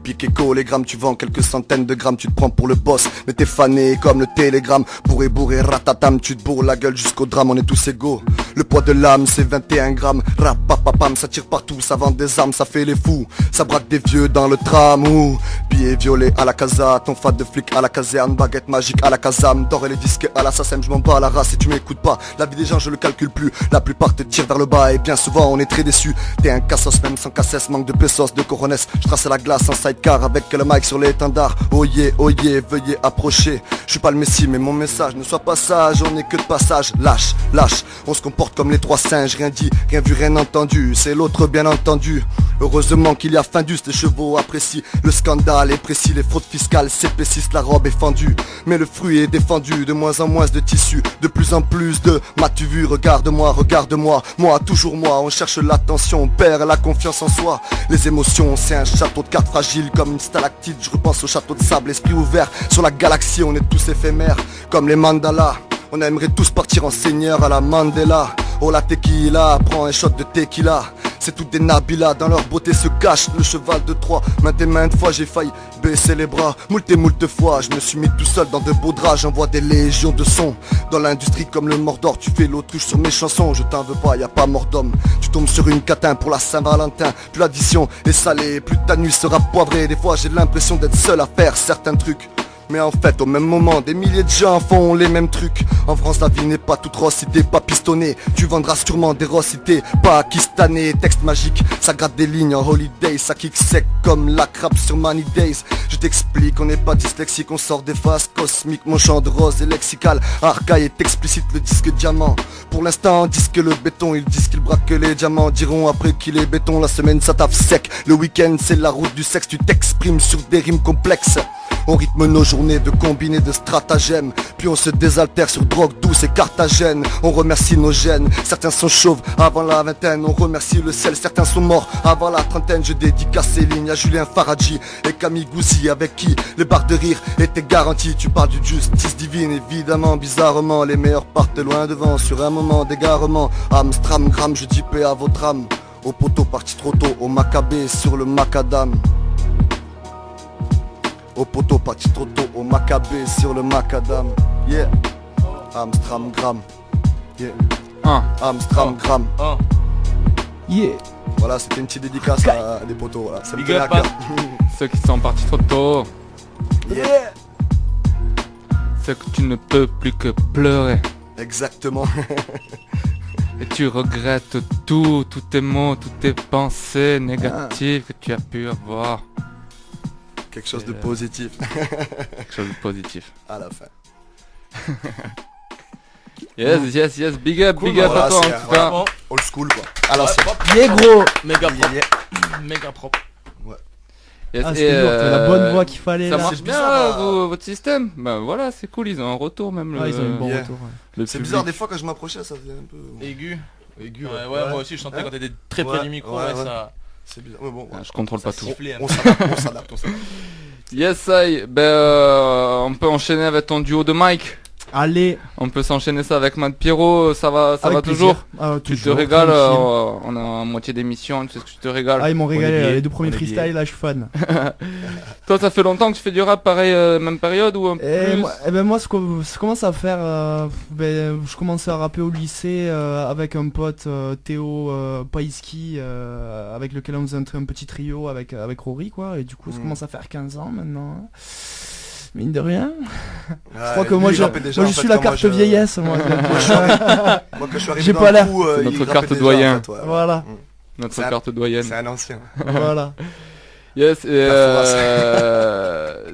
les grammes, tu vends quelques centaines de grammes, tu te prends pour le boss, mais t'es fané comme le télégramme, bourré, ratatam, tu te bourres la gueule jusqu'au drame, on est tous égaux, le poids de l'âme c'est 21 grammes, rapapapam, ça tire partout, ça vend des armes, ça fait les fous, ça braque des vieux dans le tram, ou billets violets à la casa, ton fat de flic à la caserne, baguette magique à la casam, d'or et les disques à l'assassin, je m'en bats à la race et tu m'écoutes pas, la vie des gens je le calcule plus, la plupart te tirent vers le bas et bien souvent on est très déçus. T'es un cassos même sans cassesse, manque de pesos, de coronesses. Je trace la glace en sidecar avec le mic sur l'étendard. Oh yeah, veuillez approcher. Je suis pas le messie mais mon message ne sois pas sage, on est que de passage. Lâche, on se comporte comme les trois singes, rien dit, rien vu, rien entendu. C'est l'autre bien entendu. Heureusement qu'il y a fin d'us, les chevaux apprécient. Le scandale est précis, les fraudes fiscales s'épaississent, la robe est fendue. Mais le fruit est défendu, de moins en moins de tissu, de plus en plus de m'as-tu vu, regarde-moi, moi, toujours moi, on cherche l'attention, on perd la confiance en soi. Les émotions, c'est un château de cartes fragile comme une stalactite, je repense au château de sable, esprit ouvert sur la galaxie, on est tous éphémères, comme les mandalas. On aimerait tous partir en seigneur à la Mandela. Oh la tequila, prends un shot de tequila. C'est toutes des Nabila, dans leur beauté se cache le cheval de Troie. Maintes fois j'ai failli baisser les bras. Moult fois je me suis mis tout seul dans de beaux draps. J'envoie des légions de sons. Dans l'industrie comme le Mordor, tu fais l'autruche sur mes chansons. Je t'en veux pas, y a pas mort d'homme. Tu tombes sur une catin pour la Saint-Valentin. Plus l'addition est salée, plus ta nuit sera poivrée. Des fois j'ai l'impression d'être seul à faire certains trucs. Mais en fait au même moment des milliers de gens font les mêmes trucs. En France la vie n'est pas toute rose si t'es pas pistonné. Tu vendras sûrement des roses si t'es pakistanais. Texte magique, ça gratte des lignes en holiday. Ça kick sec comme la crabe sur Money Days. Je t'explique, on n'est pas dyslexique, on sort des phases cosmiques. Mon chant de rose est lexical, archaïque est explicite, le disque diamant. Pour l'instant disque le béton, ils disent qu'ils braquent les diamants. Diront après qu'il est béton, la semaine ça taffe sec. Le week-end c'est la route du sexe, tu t'exprimes sur des rimes complexes. On rythme nos journées de combinés de stratagèmes. Puis on se désaltère sur drogue douce et carthagène. On remercie nos gènes, certains sont chauves avant la vingtaine. On remercie le ciel, certains sont morts avant la trentaine. Je dédicace ces lignes à Julien Faradji et Camille Gouzi, avec qui les barres de rire étaient garanties. Tu parles du justice divine, évidemment, bizarrement. Les meilleurs partent loin devant sur un moment d'égarement. Amstramgram, je dis paix à votre âme. Au poteau parti trop tôt, au macabé sur le macadam. Au poteau parti trop tôt, au macabé sur le macadam. Yeah. Amstramgram. Yeah. Amstramgram. Yeah. Voilà, c'était une petite dédicace à des poteaux. Voilà. Ça me Big tenait à up, cœur. Ceux qui sont partis trop tôt, Yeah. ceux que tu ne peux plus que pleurer. Exactement. Et tu regrettes tous tes mots, toutes tes pensées négatives que tu as pu avoir. Quelque chose de positif Quelque chose de positif. à la fin. Yes, big up, Cool, big up voilà, à toi en c'est tout cas. Vraiment. Old school quoi. À l'ancienne. Yeah gros. Méga propre. Yeah. Méga propre. Yes, Ah c'était lourd, t'as la bonne voix qu'il fallait ça là. marche C'est bien bizarre, votre système. Bah voilà, c'est cool, ils ont un retour même. Ah, ils ont eu bon Yeah. retour. Ouais. le C'est public. bizarre des fois quand je m'approchais ça faisait un peu Aigu. aigu. Ouais, moi aussi je sentais quand t'étais très près Ouais, du micro, ouais, ouais, ouais. ça. C'est bizarre. Mais bon, Ah, je contrôle pas tout. sifflait un on peu. s'adapte. Yes, on peut enchaîner avec ton duo de Mike. Allez. On peut s'enchaîner ça avec Matt Pierrot, ça va Avec toujours. plaisir. Ah, Tu te toujours, régales, tranquille. on a à moitié d'émission, tu sais que tu te régales. Ah ils m'ont régalé, est les deux premiers on est freestyles là je suis fan. Toi ça fait longtemps que tu fais du rap pareil, même période ou un peu Et plus moi, ce commence à faire, je commençais à rapper au lycée avec un pote Théo Païski, avec lequel on faisait un petit trio avec Rory quoi, et du coup ça commence à faire 15 ans maintenant. Hein. Mine de rien. Je crois que moi je suis la carte vieillesse moi. Moi quand je suis arrivé J'ai dans pas le l'air. coup, C'est il notre rappait carte déjà, doyen. en fait, ouais. Voilà, Notre C'est un- carte doyenne. C'est un ancien. voilà. Yes, et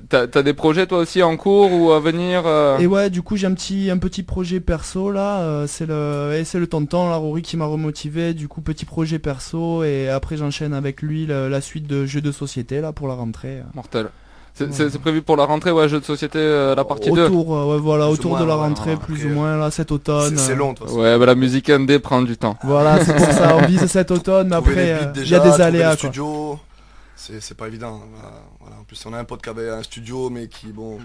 t'as des projets toi aussi en cours ou à venir Et ouais, du coup j'ai un petit projet perso là, c'est le tonton là, Rory qui m'a remotivé, du coup petit projet perso et après j'enchaîne avec lui la suite de jeux de société là pour la rentrée. Mortel. C'est prévu pour la rentrée, ouais, jeu de société, la partie 2. Autour, ouais, voilà, Plus ou autour moins, de la ouais, rentrée, après, plus ou moins là cet automne. C'est long de toute façon. Ouais, bah la musique indé prend du temps. Voilà, c'est pour ça, on vise cet automne, mais Trouver après les beats il y a déjà, des trouver aléas le quoi. studio, c'est pas évident. Voilà. En plus on a un pote qui avait un studio mais qui bon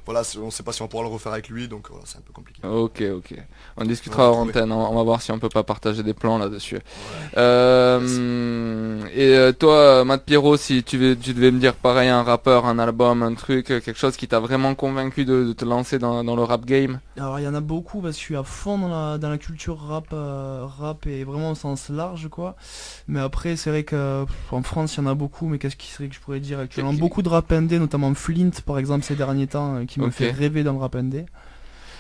voilà, on sait pas si on pourra le refaire avec lui, donc voilà, c'est un peu compliqué. Ok. On discutera hors antenne, on va voir si on peut pas partager des plans là-dessus. Toi, Matt Pierrot, si tu devais me dire pareil, un rappeur, un album, un truc, quelque chose qui t'a vraiment convaincu de te lancer dans le rap game? Alors il y en a beaucoup parce que je suis à fond dans la culture rap et vraiment au sens large quoi. Mais après c'est vrai que en France il y en a beaucoup, mais qu'est-ce qui serait que je pourrais dire actuellement? Beaucoup de rap indé, notamment Flint par exemple ces derniers temps, qui me fait rêver dans le rap indé.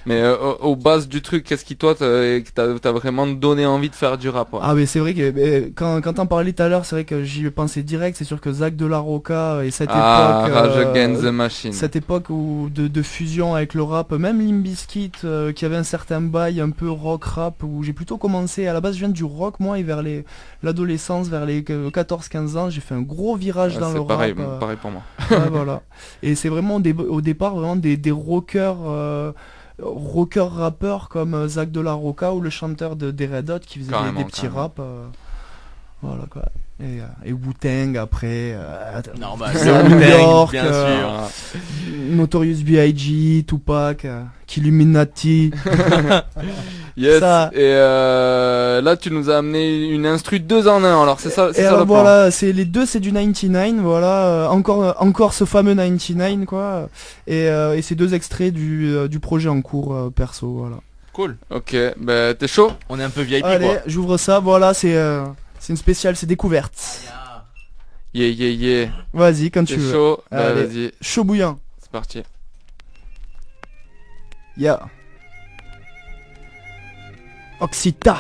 Mais aux bases du truc, qu'est-ce qui toi t'as vraiment donné envie de faire du rap? Ouais. Ah mais c'est vrai que quand t'en parlais tout à l'heure, c'est vrai que j'y pensais direct. C'est sûr que Zach de la Rocca et cette époque Rage Against the Machine, cette époque de fusion avec le rap, même Limp Bizkit qui avait un certain bail un peu rock rap, où j'ai plutôt commencé, à la base je viens du rock moi, et vers l'adolescence, vers les 14-15 ans, j'ai fait un gros virage dans le pareil, rap. Pareil pour moi. Ouais, voilà. Et c'est vraiment au départ vraiment des rockers rappeurs comme Zach de la Rocca ou le chanteur des Red Hot qui faisait des petits rap. Voilà quoi. Et Wu-Tang après. Normal. New York, bien sûr. Notorious B.I.G, Tupac, Killuminati. Yes. Ça. Et là tu nous as amené une instru 2 en 1. Alors c'est ça. Et alors voilà, les deux c'est du 99. Voilà, encore ce fameux 99 quoi. Et ces 2 extraits du projet en cours perso. Voilà. Cool. Ok. Bah t'es chaud? On est un peu VIP. Allez, quoi. j'ouvre ça. Voilà, c'est une spéciale, c'est découverte. Yeah. Vas-y, quand tu T'es veux. chaud? Bah, Allez. vas-y. Chaud bouillant. C'est parti. Ya. Occita.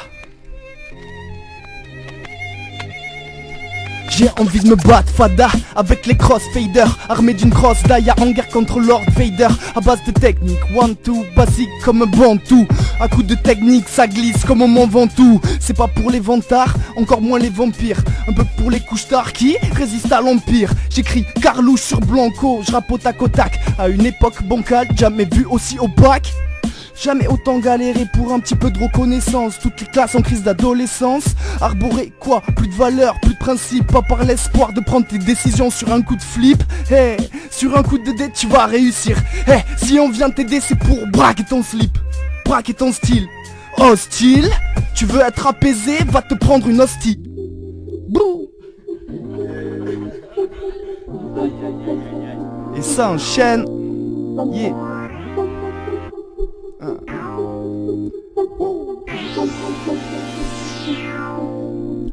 J'ai envie de me battre, fada, avec les crossfaders, armé d'une cross Daya en guerre contre Lord Vader, à base de technique, 1-2, basique comme un bantou. À coup de technique, ça glisse comme au Mont Ventoux. C'est pas pour les vantards, encore moins les vampires. Un peu pour les couches tard qui résistent à l'empire. J'écris Carlouche sur Blanco, je rappe au tac au tac. À une époque bancale, jamais vu aussi opaque. Jamais autant galéré pour un petit peu de reconnaissance. Toutes les classes en crise d'adolescence. Arborer quoi? Plus de valeur, plus de principe. Pas par l'espoir de prendre tes décisions sur un coup de flip. Hey, sur un coup de dé tu vas réussir. Hey, si on vient t'aider c'est pour braquer ton slip, braquer ton style. Hostile, tu veux être apaisé, va te prendre une hostie. Bouh. Et ça enchaîne. Yeah.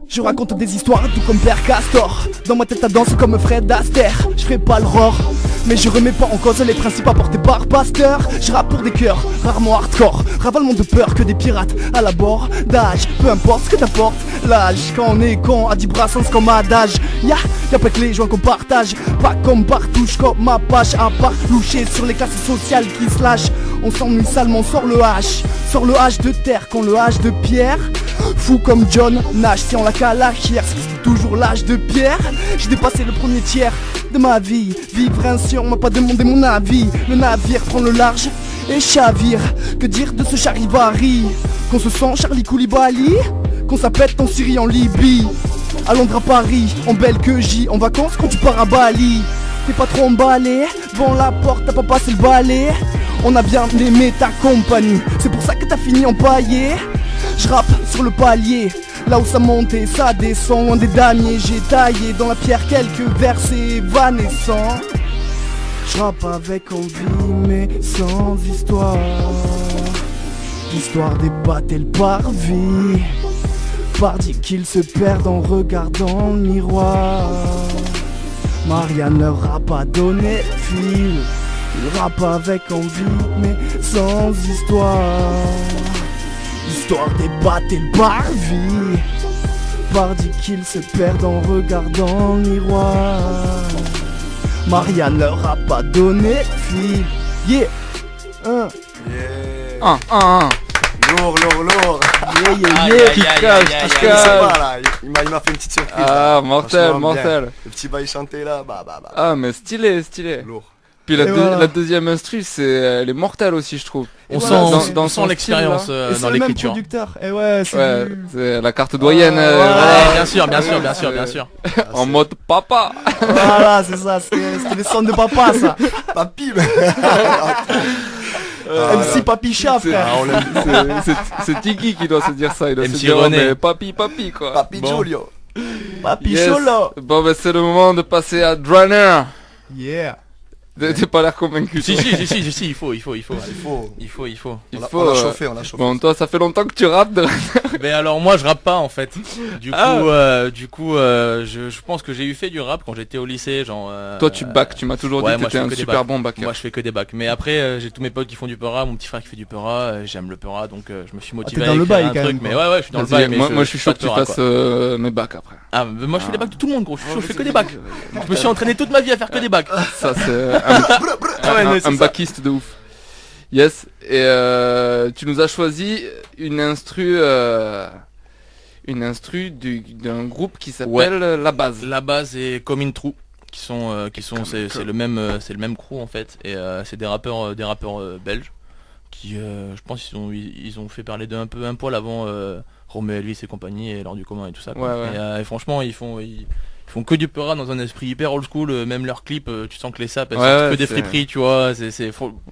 Je raconte des histoires tout comme Père Castor. Dans ma tête à danse comme Fred Astaire. Je ferai pas le rore, mais je remets pas en cause les principes apportés par Pasteur. Je rappe pour des cœurs, rarement hardcore. Ravalement de peur que des pirates à l'abordage. Peu importe ce que t'apportes l'âge. Quand on est con, à 10 bras sens comme adage. Y'a pas que les joints qu'on partage. Pas comme partouche, comme ma page. À part loucher sur les classes sociales qui se lâchent. On s'ennuie salement, sort le H. Sort le H de terre quand le H de pierre. Fou comme John Nash, si on l'a qu'à la hier, c'est toujours l'âge de pierre. J'ai dépassé le premier tiers de ma vie. Vivre ainsi, on m'a pas demandé mon avis. Le navire prend le large et chavire. Que dire de ce charivari? Qu'on se sent Charlie Koulibaly, qu'on s'appelle en Syrie, en Libye, à Londres, à Paris, en Belgique, en vacances quand tu pars à Bali. T'es pas trop emballé, devant la porte t'as pas passé le balai. On a bien aimé ta compagnie, c'est pour ça que t'as fini empaillé. Je rappe sur le palier, là où ça monte et ça descend. Un des damiers, j'ai taillé dans la pierre quelques versets évanescents. Je rappe avec envie mais sans histoire. L'histoire des bâtels le parvis. Pardi qu'ils se perdent en regardant le miroir. Marianne leur a pas donné de fil. Il rappe avec envie mais sans histoire. L'histoire des bâtels le parvis. Pardi qu'ils se perdent en regardant le miroir. Marianne leur a pas donné de fil. Yeah. Yeah. Lourd. Yeah. Qui Il cache. là, il m'a fait une petite surprise. Ah, là. mortel, Franchement, bien. mortel. Le petit bail chanté là, bah. Ah, mais stylé. Lourd. Puis la, Et voilà. la deuxième instru, elle est mortelle aussi, je trouve. On voilà, sent, dans on son sent l'expérience style, Et c'est dans le même l'écriture. producteur. Et ouais, c'est Ouais, du- c'est la carte doyenne voilà. Ouais, bien sûr, bien sûr, bien sûr, bien sûr. en mode papa. Voilà, c'est ça, c'était les sons de papa, ça. Papy, MC Papi Chat, C'est- frère. c'est Tiki qui doit se dire ça. Il doit se MC dire, René. mais papi, quoi. Papi Bon. Giulio. Papi Yes. Cholo. Bon, ben c'est le moment de passer à Drunner. Yeah. T'es pas l'air convaincu. Si, toi. il faut. Il faut. Il faut. Il On faut, l'a chauffé, on l'a chauffé. Bon, toi, ça fait longtemps que tu rappes. Mais alors moi je rappe pas en fait. Du Ah. coup, je pense que j'ai fait du rap quand j'étais au lycée, genre. Toi, tu back. Tu m'as toujours ouais, dit que moi, t'étais je fais un que des super bacs. bon backer. Moi je fais que des bacs. Mais après j'ai tous mes potes qui font du peura, mon petit frère qui fait du peura, j'aime le peura donc je me suis motivé t'es à dans le écrire bail, un quand truc. même, Mais quoi. ouais, je suis dans le Vas-y, bail. Mais moi, je suis chaud pas que de tu peura, fasses quoi. mes bacs après. Ah, mais moi je fais des bacs de tout le monde gros, je suis chaud, je fais que des bacs. Je me suis entraîné toute ma vie à faire que des bacs. Ça, c'est ouais, mais c'est un ça. backiste de ouf. Yes. Et tu nous as choisi une instru d'un groupe qui s'appelle La Base. La base est comme une trou c'est le même crew en fait et c'est des rappeurs belges qui je pense ils ont fait parler d'eux un poil avant Romeo Elvis et compagnie et L'Heure du commun et tout ça quoi. Ouais. Et franchement ils font que du peura dans un esprit hyper old school, même leurs clips tu sens que les sapes elles Ouais, sortent que des c'est- friperies tu vois,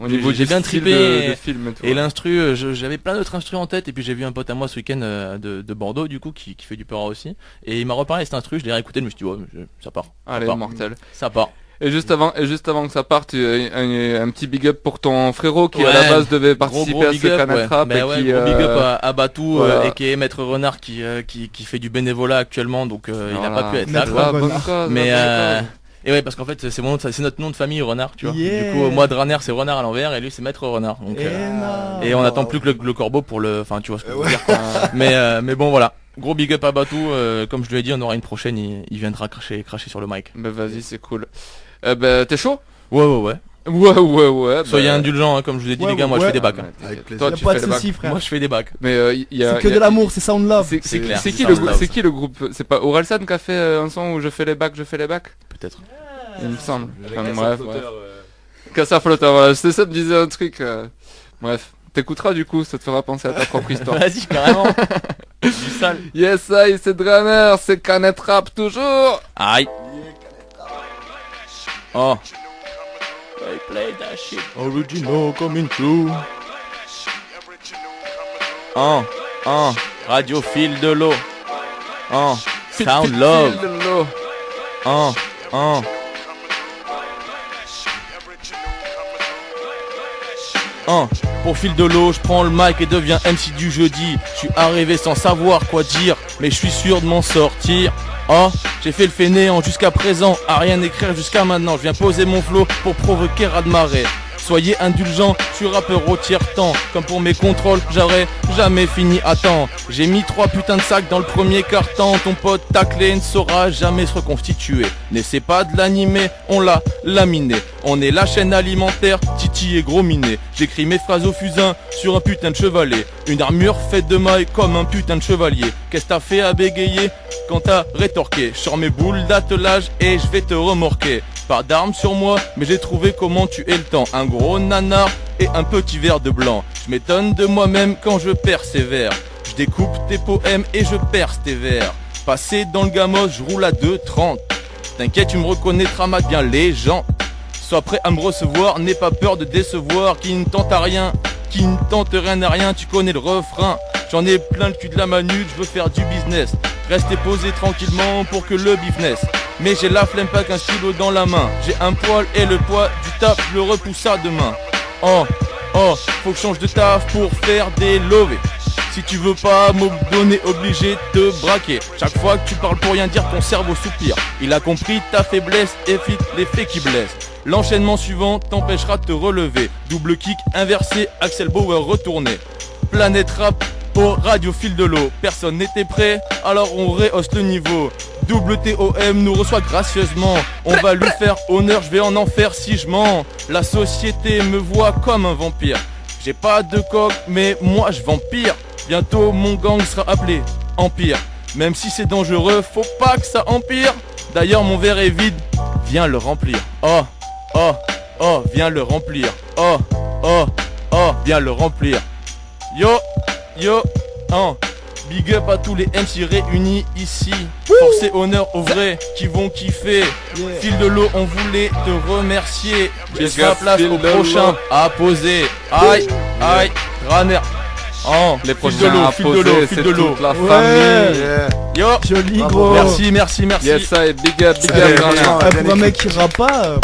Au niveau j'ai du bien style trippé de film et tout. et l'instru, j'avais plein d'autres instrus en tête et puis j'ai vu un pote à moi ce week-end de Bordeaux du coup qui fait du peura aussi et il m'a reparlé de cet instru, je l'ai réécouté, je me suis dit ouais ça part, Allez, part. mortel. ça part. Et juste avant que ça parte, un petit big up pour ton frérot qui à Ouais, la base devait Gros participer à big ce up, Canet ouais. Rap Bah et ouais, qui gros big up à Batou voilà. aka Maître Renard qui fait du bénévolat actuellement donc il a pas pu être là Maître quoi. Renard. bonne cause, Mais bonne cause. et ouais parce qu'en fait c'est notre nom de famille Renard tu vois. Yeah. Du coup moi de Renard c'est Renard à l'envers et lui c'est Maître Renard donc et on attend plus que le corbeau pour le enfin tu vois ce que je veux dire quoi. Mais bon voilà. Gros big up à Batou, comme je lui ai dit on aura une prochaine, il viendra cracher sur le mic. Bah vas-y, c'est cool. T'es chaud? Ouais. Ouais. Soyez indulgents hein, comme je vous ai dit Ouais, les gars, moi je ouais. fais des bacs. hein. Avec plaisir. Toi, Y'a tu pas fais de les bacs. soucis, frère. Moi je fais des bacs. Mais il y a. C'est que de l'amour, c'est Sound Love. C'est clair, c'est c'est qui ça, le Sound groupe Love. C'est qui le groupe? C'est pas Orelsan qui a fait un son où je fais les bacs? Peut-être. Il me semble. Enfin, bref. Cassa flotteur, voilà. C'est ça me disait un truc. Bref. T'écouteras du coup, ça te fera penser à ta propre histoire. Vas-y carrément. Du sale. Yes, aïe, c'est Drunner, c'est Canet Rap toujours. Aïe. Oh. I play that shit. Original coming true. Radio fil de l'eau. Sound love. Fil de l'eau. Pour fil de l'eau, je prends le mic et deviens MC du jeudi. Je suis arrivé sans savoir quoi dire, mais je suis sûr de m'en sortir. Oh, j'ai fait le fainéant jusqu'à présent, à rien écrire jusqu'à maintenant. Je viens poser mon flow pour provoquer raz-de-marée. Soyez indulgents, je suis rappeur au tiers-temps. Comme pour mes contrôles, j'aurais jamais fini à temps. J'ai mis 3 putains de sacs dans le premier quart-temps. Ton pote taclé ne saura jamais se reconstituer. N'essaie pas de l'animer, on l'a laminé. On est la chaîne alimentaire, Titi et Gros Minet. J'écris mes phrases au fusain sur un putain de chevalet. Une armure faite de mailles comme un putain de chevalier. Qu'est-ce t'as fait à bégayer quand t'as rétorqué? Je sors mes boules d'attelage et je vais te remorquer. Pas d'armes sur moi, mais j'ai trouvé comment tuer le temps. Un gros nanar et un petit verre de blanc. Je m'étonne de moi-même quand je persévère. Je découpe tes poèmes et je perce tes vers. Passé dans le gamos, je roule à 2,30. T'inquiète, tu me reconnaîtras ma bien les gens. Sois prêt à me recevoir, n'aie pas peur de décevoir. Qui ne tente à rien, qui ne tente rien à rien, tu connais le refrain. J'en ai plein le cul de la manute, je veux faire du business. Restez posé tranquillement pour que le bif naisse. Mais j'ai la flemme, pas qu'un stylo dans la main. J'ai un poil et le poids du taf, je le repousse à demain. Oh, faut que je change de taf pour faire des lovés. Si tu veux pas me donner, obligé de te braquer. Chaque fois que tu parles pour rien dire, ton cerveau soupire. Il a compris ta faiblesse, évite l'effet qui blesse. L'enchaînement suivant t'empêchera de te relever. Double kick inversé, Axel Bauer retourné. Planète rap au radio fil de l'eau. Personne n'était prêt, alors on rehausse le niveau. WTOM nous reçoit gracieusement. On va lui faire honneur, je vais en enfer si je mens. La société me voit comme un vampire. J'ai pas de coque, mais moi je vampire. Bientôt mon gang sera appelé Empire. Même si c'est dangereux, faut pas que ça empire. D'ailleurs mon verre est vide, viens le remplir. Oh, oh, viens le remplir. Oh, viens le remplir. Yo, big up à tous les MC réunis ici. Force et honneur aux vrais qui vont kiffer. Fil de l'eau, on voulait te remercier. Laisse la place au prochain à poser. Aïe, Raner. Oh, Les prochains à poser, c'est toute la Ouais. famille. Yo, Joli gros. merci. Yes, ça est big up, franchement, Garner. Pour un mec qui rappe pas,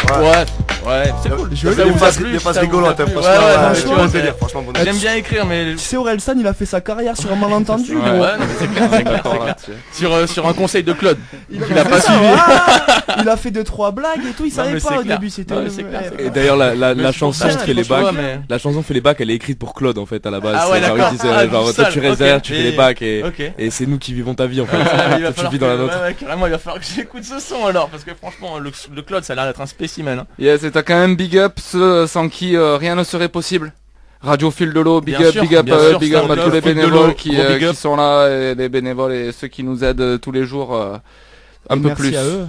Ouais, c'est cool. Joli. Ça vous a Des plu, phases ça vous a rigolotes, plu. franchement. Ouais, Bon délire, franchement, bon délire. J'aime bien écrire, mais tu sais Orelsan il a fait sa carrière sur un malentendu Ouais. gros. ouais, non, mais c'est clair, c'est clair, c'est clair. Sur un conseil de Claude. Il a pas Ah, suivi. il a fait 2-3 blagues et tout, il savait mais pas c'est au clair. début, c'était Non, mais c'est clair, c'est clair. Et d'ailleurs la Mais c'est chanson pour ça, fait les franchement, bacs. mais- La chanson fait les bacs, elle est écrite pour Claude en fait à la base. Ah ouais, Genre, il d'accord. disait, Ah, genre du toi sale, tu réserves, ok. tu fais les bacs Ok. et c'est nous qui vivons ta vie en fait. Il va Toi, tu falloir vis dans la que- nôtre. ouais, carrément, il va falloir que j'écoute ce son alors, parce que franchement, le Claude, ça a l'air d'être un spécimen. Hein. Yes, et t'as quand même big up ceux sans qui rien ne serait possible. Radio Fil de l'eau, big Bien up, sûr, big up, bien sûr, big up à Stand tous les Up, Fil de bénévoles l'eau, qui gros big up. sont là, et les bénévoles et ceux qui nous aident tous les jours un peu Merci plus. à eux.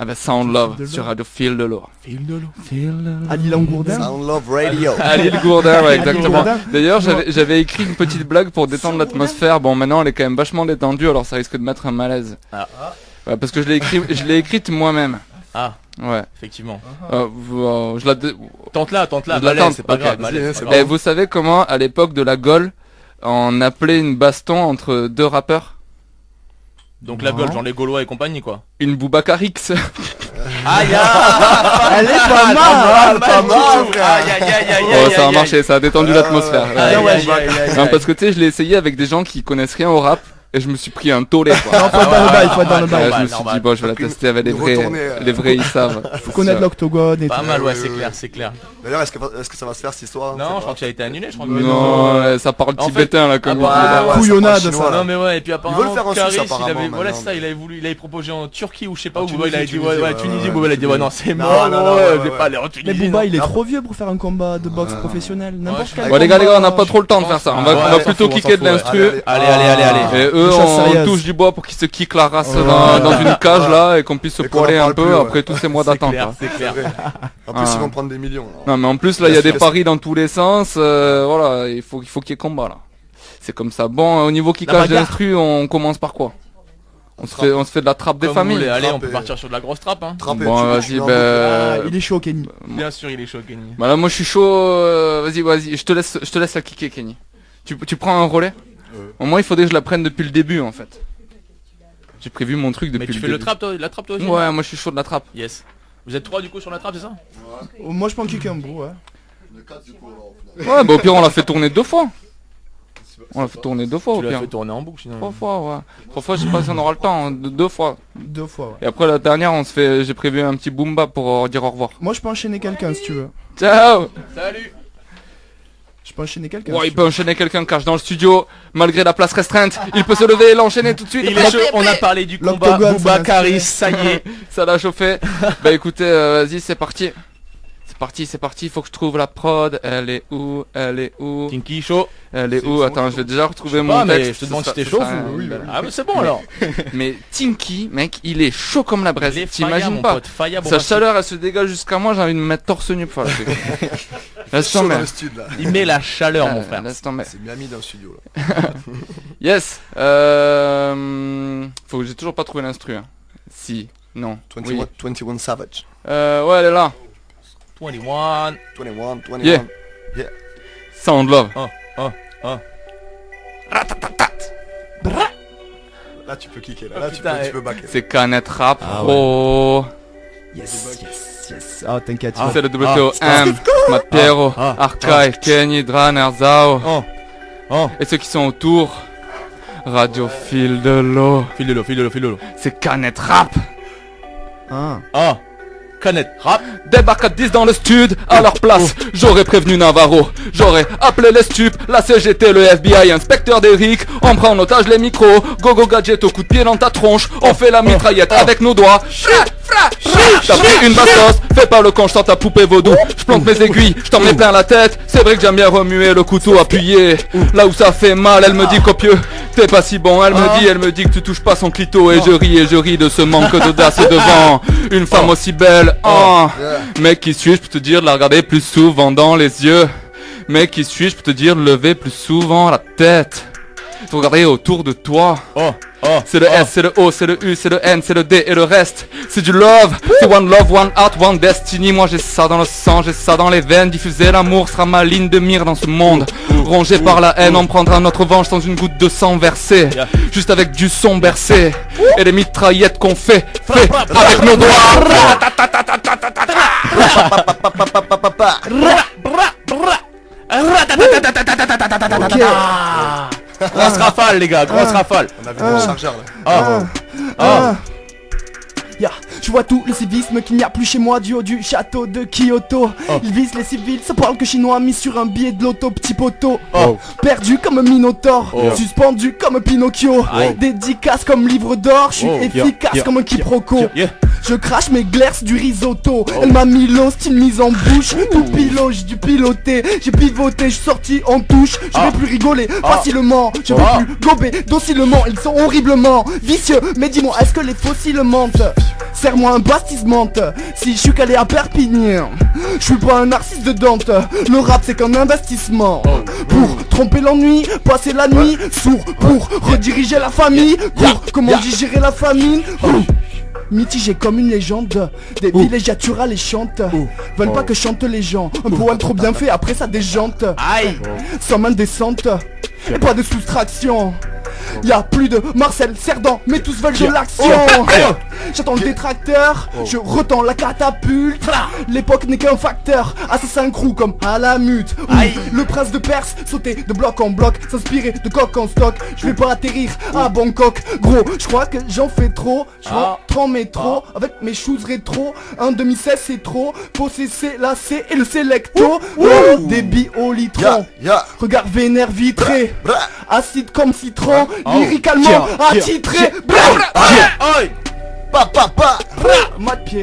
Ah bah Sound Love Fil de sur l'eau. Radio Fil de l'eau. À Lille-en-Gourdin. Sound Love Radio. À Lille Gourdin, ouais, exactement. Gourdin. D'ailleurs, j'avais écrit une petite blague pour détendre l'atmosphère. Bon, maintenant, elle est quand même vachement détendue, alors ça risque de mettre un malaise. Ah. Ouais, parce que je l'ai écrite moi-même. Ah, Ouais. effectivement. Je la Tente-la, Je malaise, l'attends, c'est pas ok. grave, malaise, c'est pas Et grave. vous savez comment, à l'époque de la Gaule, on appelait une baston entre deux rappeurs? Donc la gueule, genre les Gaulois et compagnie, quoi. Une Boubacarix. Aïe, Elle est pas mal. pas mal, frère. Aïe, Oh, ça a marché, ça a détendu l'atmosphère. Aïe, Ouais. aïe, aïe, aïe, Non, aïe. parce que tu sais, je l'ai essayé avec des gens qui connaissent rien au rap. Et je me suis pris un tollé quoi. Non, faut être dans le bail, faut être dans le Ouais, bail. je me normal, suis dit normal. bon je vais la tester avec les de vrais. retourner, Les vrais ils savent. Faut connaître l'octogone et Pas tout. mal, ouais, oui, c'est oui. clair, c'est clair. D'ailleurs, est-ce que ça va se faire cette histoire? Non, je crois que ça a été annulé, je crois que. Non, ouais, ça parle En fait- tibétain là comme Ah bah, on dit. ouais, couillonnade, ça parle chinois, ça. là. Non mais ouais, et puis apparemment le faire en Suisse, Caris, apparemment, il avait, voilà maintenant. ça, il avait proposé en Turquie ou je sais pas où, Tunisie, il a dit Tunisie, ouais, Tunisie, ouais, il a dit ouais non c'est Non, mort, non, non, ouais, ouais, je vais ouais. pas aller en Mais Tunisie. Booba non. il est trop vieux pour faire un combat de boxe professionnel. N'importe quel Bon les gars combat, on n'a pas trop le temps de faire ça. On va Ouais, plutôt on s'en kicker fout, de ouais. l'instru. Allez. Et eux Des choses on sérieuses. touche du bois pour qu'ils se kickent la race Ouais. dans une cage là et qu'on puisse se Et qu'on en poiler un parle peu plus, ouais. après tous ces mois C'est d'attente. clair, là. c'est clair. En plus, Ah. ils vont prendre des millions. Non mais en plus là il y a Bien des sûr. paris dans tous les sens. Voilà il faut qu'il y ait combat là. C'est comme ça. Bon au niveau kickage bagarre. d'instru on commence par quoi? On se fait de la trappe des Comme vous familles. voulez, allez, on Trappe peut et- partir sur de la grosse trappe hein. Trapper, Bon tu vas-y veux Ah, ben. il est chaud Kenny. Bien sûr, il est chaud Kenny. Bah là moi je suis chaud, vas-y, je te laisse la kicker Kenny. Tu prends un relais? Au moins il faudrait que je la prenne depuis le début en fait. J'ai prévu mon truc depuis Mais tu le fais début. la trappe toi aussi? Ouais moi je suis chaud de la trappe. Yes. Vous êtes 3 du coup sur la trappe, c'est ça? Moi je prends kicker un bout, ouais. Ouais bah au pire on l'a fait tourner 2 fois. On l'a fait tourner 2 fois au Tu l'as pire. fait tourner en boucle sinon. 3 fois ouais. 3 fois je sais pas si on aura le temps, hein. 2 fois. 2 fois, ouais. Et après la dernière j'ai prévu un petit boom bap pour dire au revoir. Moi je peux enchaîner quelqu'un si tu veux. Ciao. Salut. Je peux enchaîner quelqu'un. Ouais si il peut enchaîner quelqu'un car dans le studio, malgré la place restreinte, il peut se lever et l'enchaîner tout de suite. Il est chaud, on a parlé du combat L'octogone, Booba ça m'a Caris, inspiré. ça y est. Ça l'a chauffé. Bah écoutez, vas-y, c'est parti. C'est parti, faut que je trouve la prod. Elle est où? Tinky chaud. Elle est où? Attends, je vais déjà retrouver Pas, mon mais texte. je te demande si Ça t'es sera- chaud. ça sera ou- une belle- Ah mais c'est bon alors. Mais Tinky, mec, il est chaud comme la braise. Les Faya, T'imagines mon pas? pote, Faya Sa Bombastique. chaleur, elle se dégage jusqu'à moi, j'ai envie de me mettre torse nu pour faire le truc. Laisse Chaud dans tomber. le studio là. Il met la chaleur mon frère. Laisse tomber. C'est Miami dans le studio là. Yes. Faut que j'ai toujours pas trouvé l'instru. Hein. Si. Non. Oui. 21 Savage. Ouais, elle est là. 21. 21. Yeah. Sound Love. Là, tu peux kicker là. Oh, Là, putain, tu peux backer. C'est Canette Rap. Ah ouais. Oh. Yes. Ah t'inquiète. C'est le WTO-M, Matt Piero, Arkai, Kenny, Draner, Zao. Et ceux qui sont autour. Radio Fil de l'eau. Fil de l'eau. C'est Canette Rap. Ah. Canette rap. Débarque à 10 dans le stud, à leur place. J'aurais prévenu Navarro. J'aurais appelé les stupes, la CGT, le FBI, inspecteur d'Eric. On prend en otage les micros. Gogo gadget au coup de pied dans ta tronche. On fait la mitraillette avec nos doigts. T'as pris une bastos, fais pas le con, je sors ta poupée vaudou. Je plante mes aiguilles, je t'en mets plein la tête. C'est vrai que j'aime bien remuer le couteau appuyé là où ça fait mal. Elle me dit copieux, t'es pas si bon. Elle me dit que tu touches pas son clito. Et je ris de ce manque d'audace devant une femme aussi belle. Mec, qui suis-je pour te dire de la regarder plus souvent dans les yeux? Mec, qui suis-je pour te dire de lever plus souvent la tête? Faut regarder autour de toi. C'est le S, c'est le O, c'est le U, c'est le N, c'est le D et le reste. C'est du love, c'est one love, one heart, one destiny. Moi j'ai ça dans le sang, j'ai ça dans les veines. Diffuser l'amour sera ma ligne de mire dans ce monde. Rongé par la haine, on prendra notre revanche sans une goutte de sang versé. Juste avec du son bercé. Et les mitraillettes qu'on fait avec nos doigts. Grosse rafale les gars, grosse rafale. On a vu mon chargeur là. Je vois tout le civisme qu'il n'y a plus chez moi du haut du château de Kyoto. Ils visent les civils, ça parle que chinois mis sur un billet de l'auto, petit poteau. Perdu comme un minotaure, suspendu comme un Pinocchio. Dédicace comme livre d'or, je suis efficace comme un quiproquo. Je crache mes glaires du risotto. Elle m'a mis l'eau, style mise en bouche. Tout pilot, j'ai dû piloter. J'ai pivoté, je suis sorti en touche. Je vais plus rigoler facilement. Je vais plus gober docilement. Ils sont horriblement vicieux. Mais dis-moi, est-ce que les fossiles mentent? Serre-moi un pastis menthe. Si je suis calé à Perpignan, je suis pas un narcisse de Dante. Le rap c'est qu'un investissement. Pour tromper l'ennui, passer la nuit sourd. Pour rediriger la famille. Cours, comment digérer la famine. Mitigé comme une légende, des villégiatures alléchantes veulent pas que chantent les gens. Un poème trop bien fait, après ça déjante. Somme indécente, et pas de soustraction. Y'a plus de Marcel Cerdan, mais tous veulent de l'action. J'attends le détracteur, je retends la catapulte. L'époque n'est qu'un facteur, assassin crew comme à la mute. Le prince de Perse, sauter de bloc en bloc, s'inspirer de coq en stock. Je vais pas atterrir à Bangkok, gros, je crois que j'en fais trop. Je rentre en métro, avec mes shoes rétro. Un demi-16 c'est trop, possessé la C et le Selecto. Débit au litron, regard vénère vitré. Acide comme citron, lyricalement attitré. Mode pied.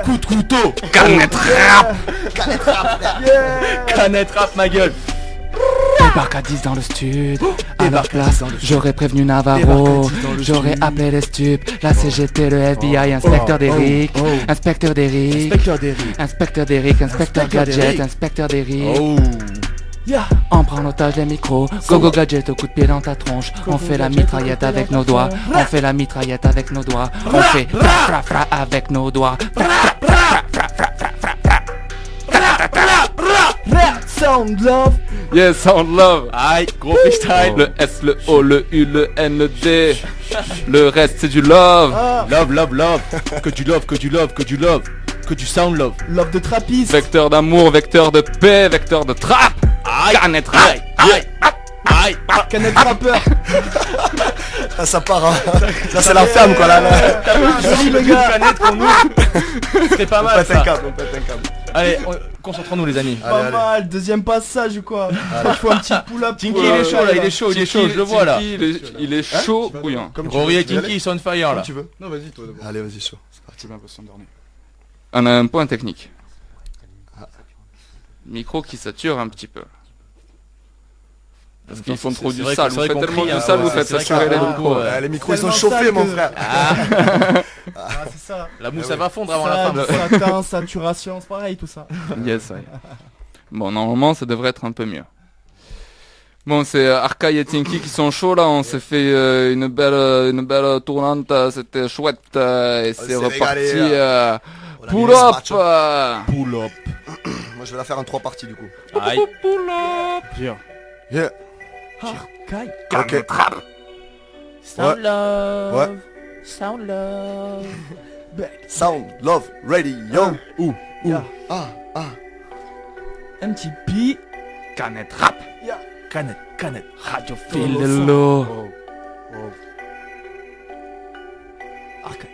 Coup de couteau. Canette rap. Canette rap ma gueule. Débarque à 10 dans le stud. À leur place, j'aurais prévenu Navarro. J'aurais appelé les stupes. La CGT, le FBI, inspecteur d'Eric. Inspecteur d'Eric. Inspecteur d'Eric, inspecteur gadget, inspecteur d'Eric. On prend en otage les micros. Go gadget au coup de pied dans ta tronche. On fait la mitraillette avec nos doigts. On fait la mitraillette avec nos doigts. On fait fra fra avec nos doigts. Sound love. Yes, sound love. Aïe, gros freestyle. Le S, le O, le U, le N, le D. Le reste c'est du love. Love, love, love. Que du love, que du love, que du love. Que du sound love. Love de trappiste. Vecteur d'amour, vecteur de paix, vecteur de trap. Canette rap. Aïe. Canette rappeur. Là ça part hein. Là c'est la flamme quoi là. Joli le gars. Canette pour nous. C'est pas mal ça. On pète un câble. Allez, concentrons-nous les amis. Pas mal, deuxième passage ou quoi? Il faut un petit pull-up. Tinky il est chaud là, il est chaud, je le vois là. Il est chaud bouillant. Rory et Tinky ils sont on fire là. Tu veux? Non vas-y toi d'abord. Allez vas-y chaud. C'est parti. On a un point technique. Micro qui sature un petit peu. Parce qu'ils font trop du sale, vous faites tellement du sale, vous faites saturer les micros. Les micros ils sont chauffés mon frère. C'est ça. La mousse elle va fondre avant la fin. Satin, saturation, c'est pareil tout ça. Yes, ouais. Bon, normalement ça devrait être un peu mieux. Bon, c'est Arkai et Tinky qui sont chauds là, on s'est fait une belle tournante, c'était chouette et c'est reparti. Pull up. Pull up. Moi je vais la faire en 3 parties du coup. Aïe. Pull up. Yeah. Ok. Sound love. Ouais. Sound love. Sound love radio. MTP. Canette rap. Canette. Radio Fil de l'eau. Arca.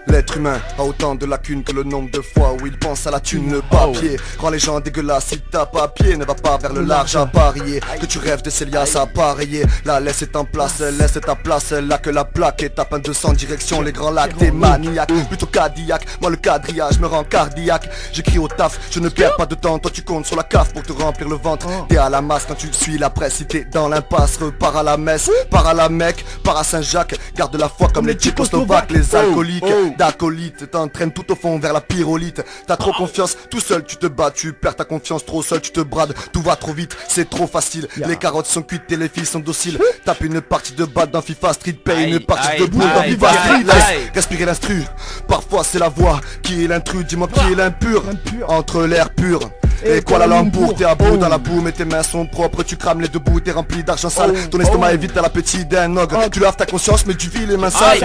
L'être humain a autant de lacunes que le nombre de fois où il pense à la thune. Le papier rend les gens dégueulasses. Si t'as pas pied, ne va pas vers le large à parier. Que tu rêves de ces liasses à pareiller. La laisse est en place, laisse ta place. Là que la plaque et tape un 200 direction les grands lacs. T'es maniaque, plutôt Cadillac. Moi le quadrillage me rend cardiaque. J'écris au taf, je ne perds pas de temps. Toi tu comptes sur la caf pour te remplir le ventre. T'es à la masse quand tu suis la presse. Si t'es dans l'impasse, repars à la messe. Pars à la Mecque, pars à Saint-Jacques. Garde la foi comme les Tchécoslovaques. Les alcooliques, d'acolytes t'entraînes tout au fond vers la pyrolite. T'as trop confiance, tout seul tu te bats. Tu perds ta confiance, trop seul tu te brades. Tout va trop vite, c'est trop facile. Les carottes sont cuites et les filles sont dociles. Tape une partie de batte dans FIFA Street, paye une partie de boule dans FIFA Street. Laisse respirer l'instru, parfois c'est la voix qui est l'intrus. Dis-moi qui est l'impur, entre l'air pur et Kuala Lumpur. T'es à bout dans la boue mais tes mains sont propres. Tu crames les deux bouts, t'es rempli d'argent sale. Ton estomac est vide, t'as l'appétit d'un ogre. Tu laves ta conscience mais tu vis les mains sales.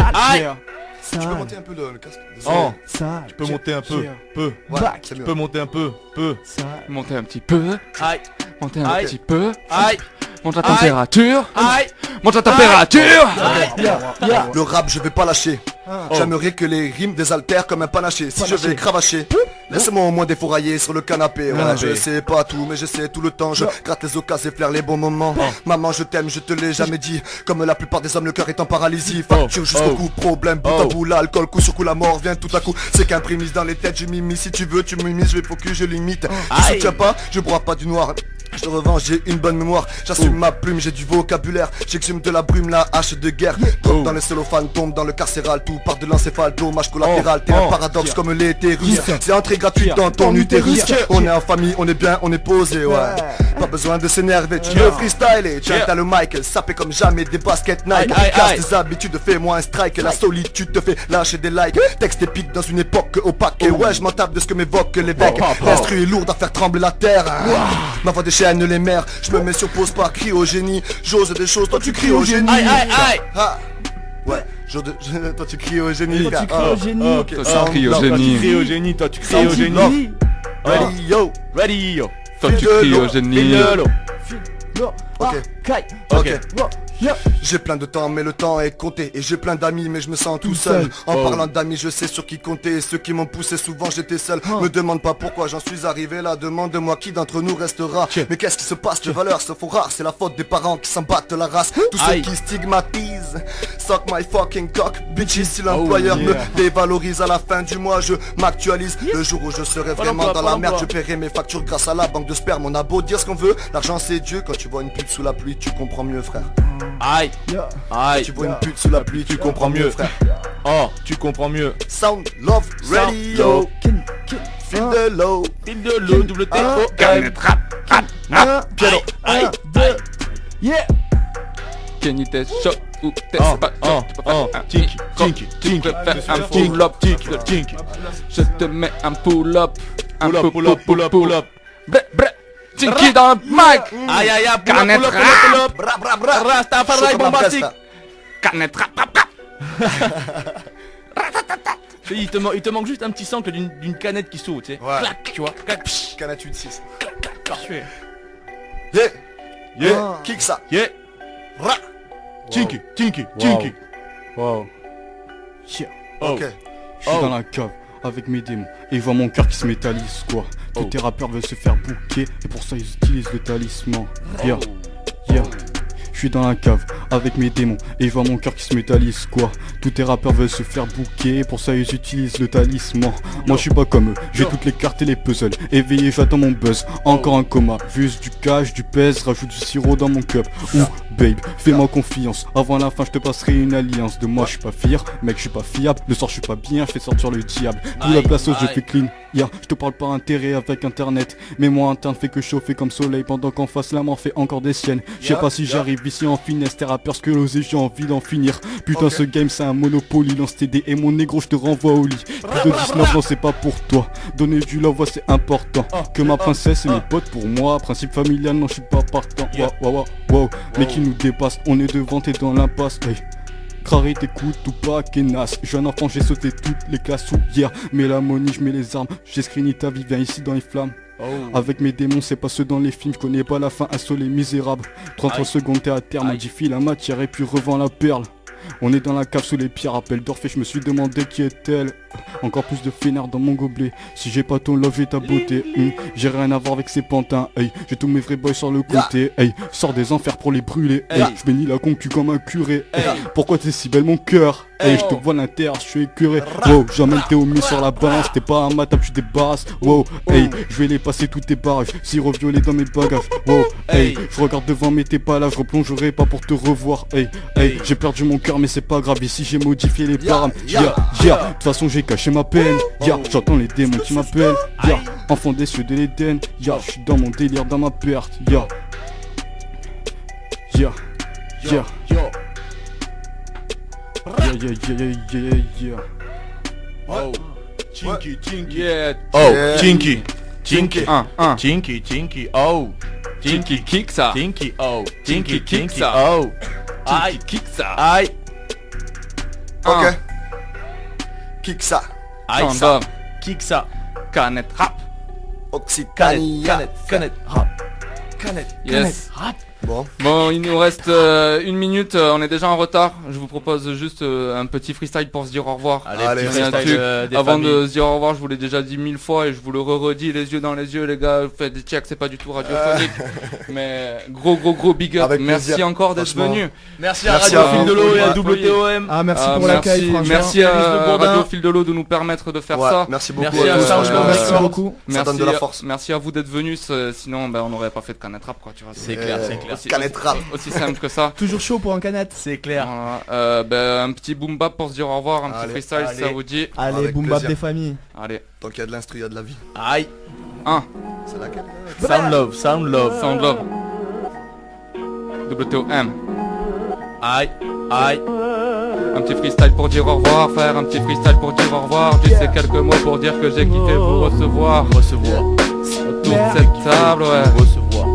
Tu peux monter un peu le casque. Tu peux monter un peu, Ouais, c'est Tu mieux. peux monter un peu, Monter un petit peu. Aïe. Monter un Aïe. petit peu. Aïe. Monte la température. Aïe. Monte la température. Le rap je vais pas lâcher. J'aimerais que les rimes désaltèrent comme un panaché. Si je vais cravacher, laisse-moi au moins défourailler sur le canapé. Ouais, je sais pas tout mais je sais tout le temps. Je gratte les occasions et flaire les bons moments. Maman je t'aime, je te l'ai jamais dit. Comme la plupart des hommes le cœur est en paralysie. Facture jusqu'au cou, problème, bout à bout. L'alcool, coup sur coup, la mort vient tout à coup. C'est qu'un prémisse dans les têtes, je m'immisce. Si tu veux tu m'immises, je vais focus, je limite. Je soutiens pas, je bois pas du noir. Je te revanche, j'ai une bonne mémoire. J'assume ma plume, j'ai du vocabulaire. J'exhume de la brume, la hache de guerre. Drop dans le cellophane, tombe dans le carcéral. Tout part de l'encéphale, dommage collatéral. T'es un paradoxe comme l'hétérus. C'est entrée gratuite dans ton utérus. On est en famille, on est bien, on est posé, ouais. Pas besoin de s'énerver, tu veux freestyler. Tiens, t'as le mic, sapé comme jamais des baskets Nike. Casse tes habitudes, fais-moi un strike. La solitude te fait lâcher des likes. Texte épique dans une époque opaque. Et ouais, je m'en tape de ce que m'évoque l'évêque. L'instru est lourd à faire trembler la terre. Ma voix déchaîne les mers. Je me mets sur pause par cryogénie. J'ose des choses, toi tu cries au génie. Ah. Ouais, toi tu cries au génie. Toi tu cries au génie. Ok, Toi, sound tu cries au love. génie. Tu cries au génie, toi tu cries au génie. Ready, yo. Ready yo. Toi tu cries au génie. Ok. J'ai plein de temps mais le temps est compté. Et j'ai plein d'amis mais je me sens tout seul. En parlant d'amis je sais sur qui compter. Et ceux qui m'ont poussé souvent j'étais seul. Me demande pas pourquoi j'en suis arrivé là. Demande-moi qui d'entre nous restera. Mais qu'est-ce qui se passe? Les valeurs se font rares. C'est la faute des parents qui s'en battent la race. Tous ceux qui stigmatisent. Suck my fucking cock bitches. Si l'employeur me dévalorise à la fin du mois, je m'actualise. Le jour où je serai vraiment dans la merde, je paierai mes factures grâce à la banque de sperme. On a beau dire ce qu'on veut, l'argent c'est Dieu. Quand tu vois une pute sous la pluie tu comprends mieux frère. Aïe. Aïe. Tu vois une pute sous la pluie, tu comprends mieux frère. Oh, tu comprends mieux. Sound Love Radio. Feel the low. Fil de l'eau, double T O N. Piano. Kenny t'es chaud ou t'es pas chaud. Tu peux faire un Tinky, tinky, tu tinky. peux faire un pull-up. Tinky. Je te mets un pull-up. Un Pull up. Tinky dans le mic. Aïe aïe aïe. Canette rap. Bra bra bra. Rastafari bombastique. Canette rap. Il te manque juste un petit sample d'une canette qui s'ouvre, tu sais. Ouais. Clac, tu vois. Clac, psh. Canette 8-6. Parfait. Yeah. Kick ça. Yeah. Ra. Tinky. Wow. Ok. Je suis dans la cave avec mes démons et ils voient mon cœur qui se métallise quoi. Tous tes rappeurs veulent se faire bouquer et pour ça ils utilisent le talisman. Yeah. Je suis dans la cave avec mes démons et ils voient mon cœur qui se métallise quoi. Tous tes rappeurs veulent se faire bouquer et pour ça ils utilisent le talisman. Moi je suis pas comme eux, j'ai toutes les cartes et les puzzles. Éveillé j'attends mon buzz, encore un coma. Juste du cash, du pèse, rajoute du sirop dans mon cup. Ouh babe, fais-moi confiance. Avant la fin je te passerai une alliance. De moi je suis pas fier, mec je suis pas fiable. Le soir je suis pas bien, je fais sortir le diable. D'où la place où je fais clean. Yeah, je te parle pas intérêt avec internet. Mais moi interne fait que chauffer comme soleil. Pendant qu'en face la mort fait encore des siennes. Je sais pas si j'arrive ici en finesse. Tes rappeurs squelosés, j'ai envie d'en finir. Putain ce game c'est un monopoly. Lance TD et mon négro je te renvoie au lit. Plus de 19 ans c'est pas pour toi. Donner du love ouais, c'est important. Que ma princesse et mes potes pour moi. Principe familial non je suis pas partant. Wow. Mais qui nous dépasse. On est devant t'es dans l'impasse. Hey. Crary t'écoutes ou pas Kenas. Je suis un enfant j'ai sauté toutes les classes ou hier. Mets la money, je mets les armes. J'ai screené ta vie, viens ici dans les flammes. Avec mes démons c'est pas ceux dans les films. Je connais pas la fin, assaut les misérables. 33 secondes t'es à terme, on dit file la matière et puis revends la perle. On est dans la cave sous les pierres, appel d'Orphée, je me suis demandé qui est-elle. Encore plus de fainéants dans mon gobelet. Si j'ai pas ton love et ta beauté, j'ai rien à voir avec ces pantins. Hey, j'ai tous mes vrais boys sur le côté. Hey, sors des enfers pour les brûler. Hey, je bénis la concu comme un curé. Hey, pourquoi t'es si belle mon cœur? Hey, je te vois l'inter, je suis écuré. Wow, j'emmène tes homies sur la balance. T'es pas un matable, tu débarrasses. Wow, hey, je vais les passer tous tes barrages. Sirop violet dans mes bagages. Wow, hey, je regarde devant mais t'es pas là. Je replongerai pas pour te revoir. Hey, hey, j'ai perdu mon cœur mais c'est pas grave. Ici j'ai modifié les param. De toute façon j'ai caché ma peine. J'entends les démons qui m'appellent. Enfant des cieux de l'Éden. Je suis dans mon délire, dans ma perte. Oh, Chinky, Chinky. Yeah. Oh, Chinky. Chinky. Un. Chinky, Chinky. Oh. Chinky kick ça. Chinky, oh. Chinky kick ça. Oh. Chinky kick ça. Aïe. Ok. Kick ça. Aïe, Sound ça. love. Kick ça. Canette rap. Occitanie. Canette, rap. Canette, Yes. rap. Bon. Il nous reste 1 minute, on est déjà en retard. Je vous propose juste un petit freestyle pour se dire au revoir. Allez, petit Il y a un freestyle, truc, des avant familles. de se dire au revoir, je vous l'ai déjà dit 1000 fois et je vous le redis les yeux dans les yeux les gars, faites des checks, c'est pas du tout radiophonique. Mais gros big up, Avec merci plaisir, encore d'être franchement. venu. Merci à Merci Radio à Fil de vous. l'eau et à Ah, WTOM. Ah, merci Ah, pour l'accueil, franchement. merci Alice de à Bourdin. Radio Fil de l'eau de nous permettre de faire Ouais, ça. merci beaucoup. Merci à Soundcloud. Merci beaucoup. Ça donne de la force. Merci à vous d'être venus, sinon on n'aurait pas fait de canette rap quoi, tu vois. C'est clair, c'est clair. Canette rap. Aussi simple que ça. Toujours chaud pour un canette. C'est clair. Voilà. Un petit boom bap pour se dire au revoir, un petit Allez, freestyle si ça allez. vous dit. Allez, Avec boom bap plaisir. des familles. Allez, Tant qu'il y a de l'instru, il y a de la vie. Aïe. 1, C'est laquelle? Sound love, sound love. Sound Love. WTOM. Aïe, aïe. Un petit freestyle pour dire au revoir, faire un petit freestyle pour dire au revoir. Juste ces quelques mots pour dire que j'ai kiffé vous recevoir. Recevoir, Autour de cette table, ouais. recevoir.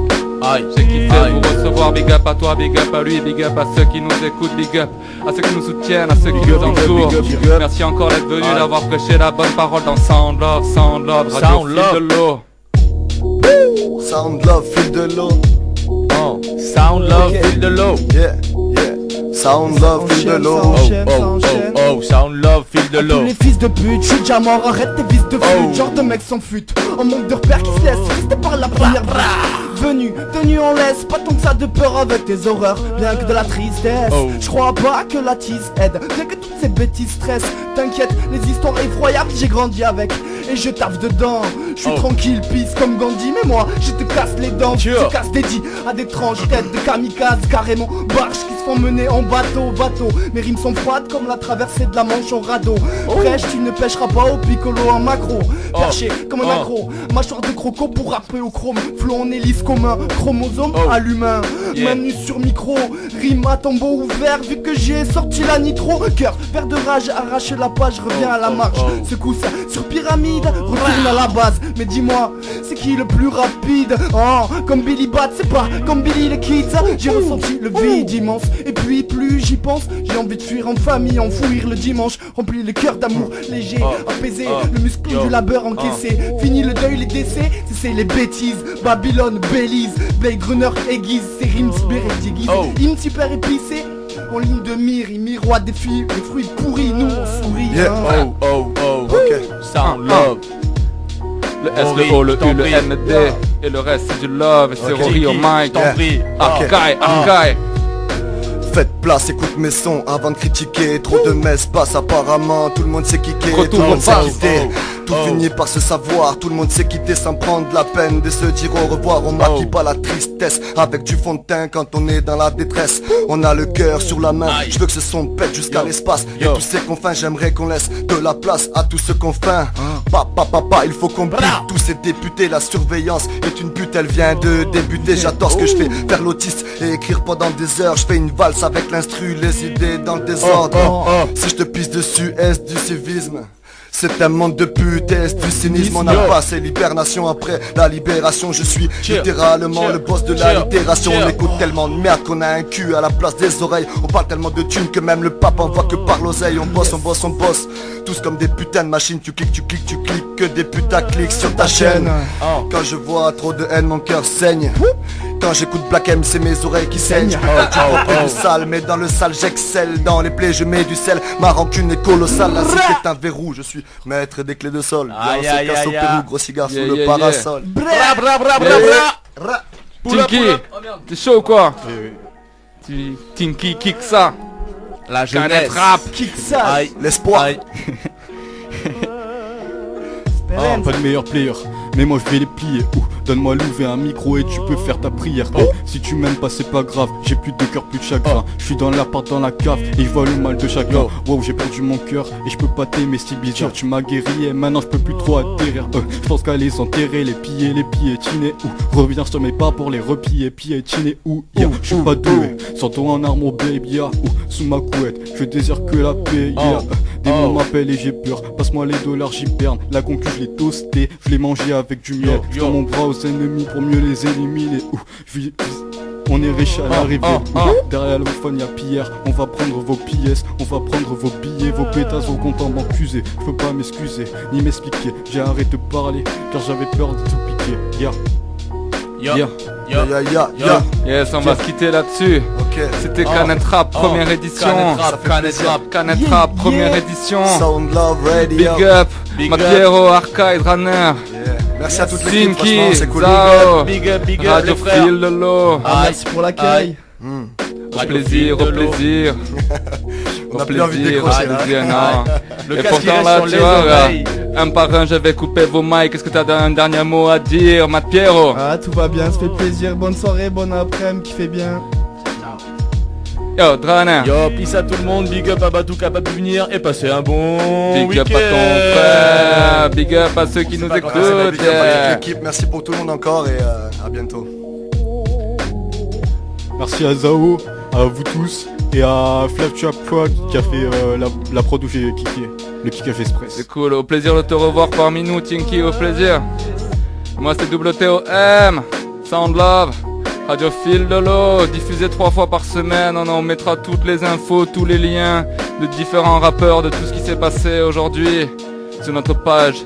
Aïe, J'ai kiffé aïe. vous recevoir, big up à toi, big up à lui, big up à ceux qui nous écoutent, big up à ceux qui nous soutiennent, à ceux qui nous entourent. big up. Merci encore d'être venu, Aïe. d'avoir prêché la bonne parole dans Sound Love, Radio Sound Fil Love. de l'eau. Sound love, fil de l'eau. Oh. Sound love, Ok. fil de l'eau. Yeah. Sound love, fil de enchaîne, l'eau. ça enchaîne. Oh, oh, sound love, fil de À tous l'eau. les fils de pute, je suis déjà mort, arrête tes vices de Oh. pute. Genre de mec sans fut, en manque de repères qui se laissent rester par la première Venu en laisse, pas tant que ça de peur avec tes horreurs, bien que de la tristesse. Oh. Je crois pas que la tisse aide, bien que toutes ces bêtises stressent. T'inquiète, les histoires effroyables j'ai grandi avec, et je taffe dedans. Je suis Oh. tranquille, pisse comme Gandhi, mais moi je te casse les dents. Je Sure. te casse des dits à des tranches têtes de kamikazes, carrément barges qui se font mener en bateau. Mes rimes sont froides comme la traversée de la Manche en radeau. Prêche, tu ne pêcheras pas au piccolo en macro. Perché comme un accro, mâchoire de croco pour rapper au chrome. Flow en hélice commun, chromosome Oh. à l'humain. Yeah. Main nue sur micro, rime à tombeau ouvert. Vu que j'ai sorti la nitro, cœur vert de rage, arrache la page, reviens à la marche. Secoue ça sur pyramide, retourne à la base. Mais dis-moi, c'est qui le plus rapide? Oh, comme Billy Bat, c'est pas comme Billy the Kid. J'ai ressenti le vide immense, et puis plus j'y pense, j'ai envie de fuir en famille, enfouir le dimanche. Remplir le cœur d'amour léger, apaisé, le muscle du labeur encaissé. Fini le deuil, les décès, c'est les bêtises. Babylone, Belize, Blade Runner aiguise, ses rimes spirites déguisées. Hymne super épicé, en ligne de mire, il miroite des filles, les fruits pourris, nous on sourit. Yeah. hein. Oh, oh, oh. Ok. Sound love. Le S, Rory, le O, le je t'en U, le prie. N, le D. Et le reste c'est du love, et c'est Ok. Rory au Je mic. t'en prie. Akai, Akai. Faites place, écoute mes sons avant de critiquer. Trop de messes passent apparemment, tout le monde sait kicker, tout Retour le monde au sait bas. quitter. Tout finit par se savoir, tout le monde sait quitter sans prendre la peine de se dire au revoir. On maquille pas la tristesse avec du fond de teint quand on est dans la détresse. On a le cœur sur la main, je veux que ce son pète jusqu'à l'espace. Et tous ces confins, j'aimerais qu'on laisse de la place à tous ceux qu'on faim. Papa, il faut qu'on brille tous ces députés. La surveillance est une pute, elle vient de débuter. J'adore ce que je fais, faire l'autiste et écrire pendant des heures. Je fais une valse avec l'instru, les idées dans le désordre. Si je te pisse dessus, est-ce du civisme? C'est un monde de pute, est du cynisme. On a passé l'hibernation après la libération. Je suis littéralement le boss de la littération. On écoute tellement de merde qu'on a un cul à la place des oreilles. On parle tellement de thunes que même le pape en voit que par l'oseille. On bosse, tous comme des putains de machines. Tu cliques, que des putains cliquent sur ta chaîne. Quand je vois trop de haine, mon cœur saigne. Quand j'écoute Black M, c'est mes oreilles qui saignent. Tu prends du sale, mais dans le sale j'excelle. Dans les plaies je mets du sel. Ma rancune est colossale. La cité est un verrou, je suis maître des clés de sol. Violence et casse au Pérou, gros cigare sous le parasol. Bra bra bra bra bra. Tinky, t'es chaud ou quoi? Tinky kick ça. La Canette jeunesse. rap. Kick ça. Aïe. L'espoir. Aïe. Ah, pas de meilleur player, mais moi je vais les plier. Donne-moi l'ouvert un micro et tu peux faire ta prière. Si tu m'aimes pas c'est pas grave, j'ai plus de cœur, plus de chagrin. Je suis dans l'appart, dans la cave et je vois le mal de chacun. Wow, j'ai perdu mon cœur et je peux pas t'aimer, c'est bizarre. Tu m'as guéri et maintenant je peux plus trop atterrir. Je pense qu'à les enterrer, les piétiner. Reviens sur mes pas pour les repiller, piétiner. Je suis pas doué, sans-toi en arme au baby. Sous ma couette, je désire que la paix. Des mots m'appellent et j'ai peur. Passe-moi les dollars, j'y berne. La concu je l'ai toasté, je l'ai mangé avec du miel. Je tends mon bras aux ennemis pour mieux les éliminer. On est riche à l'arrivée. Derrière le phone y'a Pierre. On va prendre vos pièces, on va prendre vos billets, vos pétasses, vos comptes en banque usés. Je peux pas m'excuser, ni m'expliquer. J'ai arrêté de parler, car j'avais peur de tout piquer. Yes, on va se quitter là-dessus. C'était Canette Rap, première édition. Canette Rap, première édition. Sound Love Radio. Big up, Mapiero, Arcade, Runner. Merci à toute l'équipe, franchement Sinky, c'est cool. Zao, Big up les Radio frères. Fil Lolo. Merci pour l'accueil. Au plaisir, au plaisir. On a plus envie de décrocher là. Le Et casque qui pourtant reste là, sur tu les vois, oreilles. un par un, j'avais coupé vos mics. Est-ce que t'as un dernier mot à dire, Matt Piero? Ah, tout va bien, ça fait plaisir. Bonne soirée, bonne après-midi, qui fait bien. Yo, Draner. Yo, peace à tout le monde, big up à Batou capable de venir et passer un bon Big up week-end. à ton frère. Big up à ceux qui nous Merci écoutent. à l'équipe, merci pour tout le monde encore et à bientôt. Merci à Zao, à vous tous et à Flapchap Quad qui a fait la prod où j'ai kické, le kickage express. C'est cool, au plaisir de te revoir parmi nous, Tinky, au plaisir. Moi c'est WTOM, Sound Love, Radio Fil de l'eau, diffusé 3 fois par semaine. On mettra toutes les infos, tous les liens de différents rappeurs, de tout ce qui s'est passé aujourd'hui sur notre page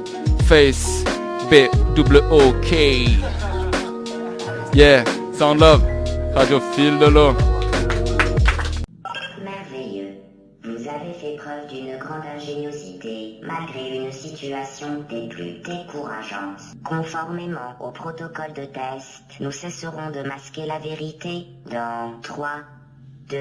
Face BWOK. Yeah, Sound Love, Radio Fil de l'eau. Merveilleux. Vous avez fait preuve d'une grande ingéniosité, malgré une situation des plus décourageantes. Conformément au protocole de test, nous cesserons de masquer la vérité dans 3, 2...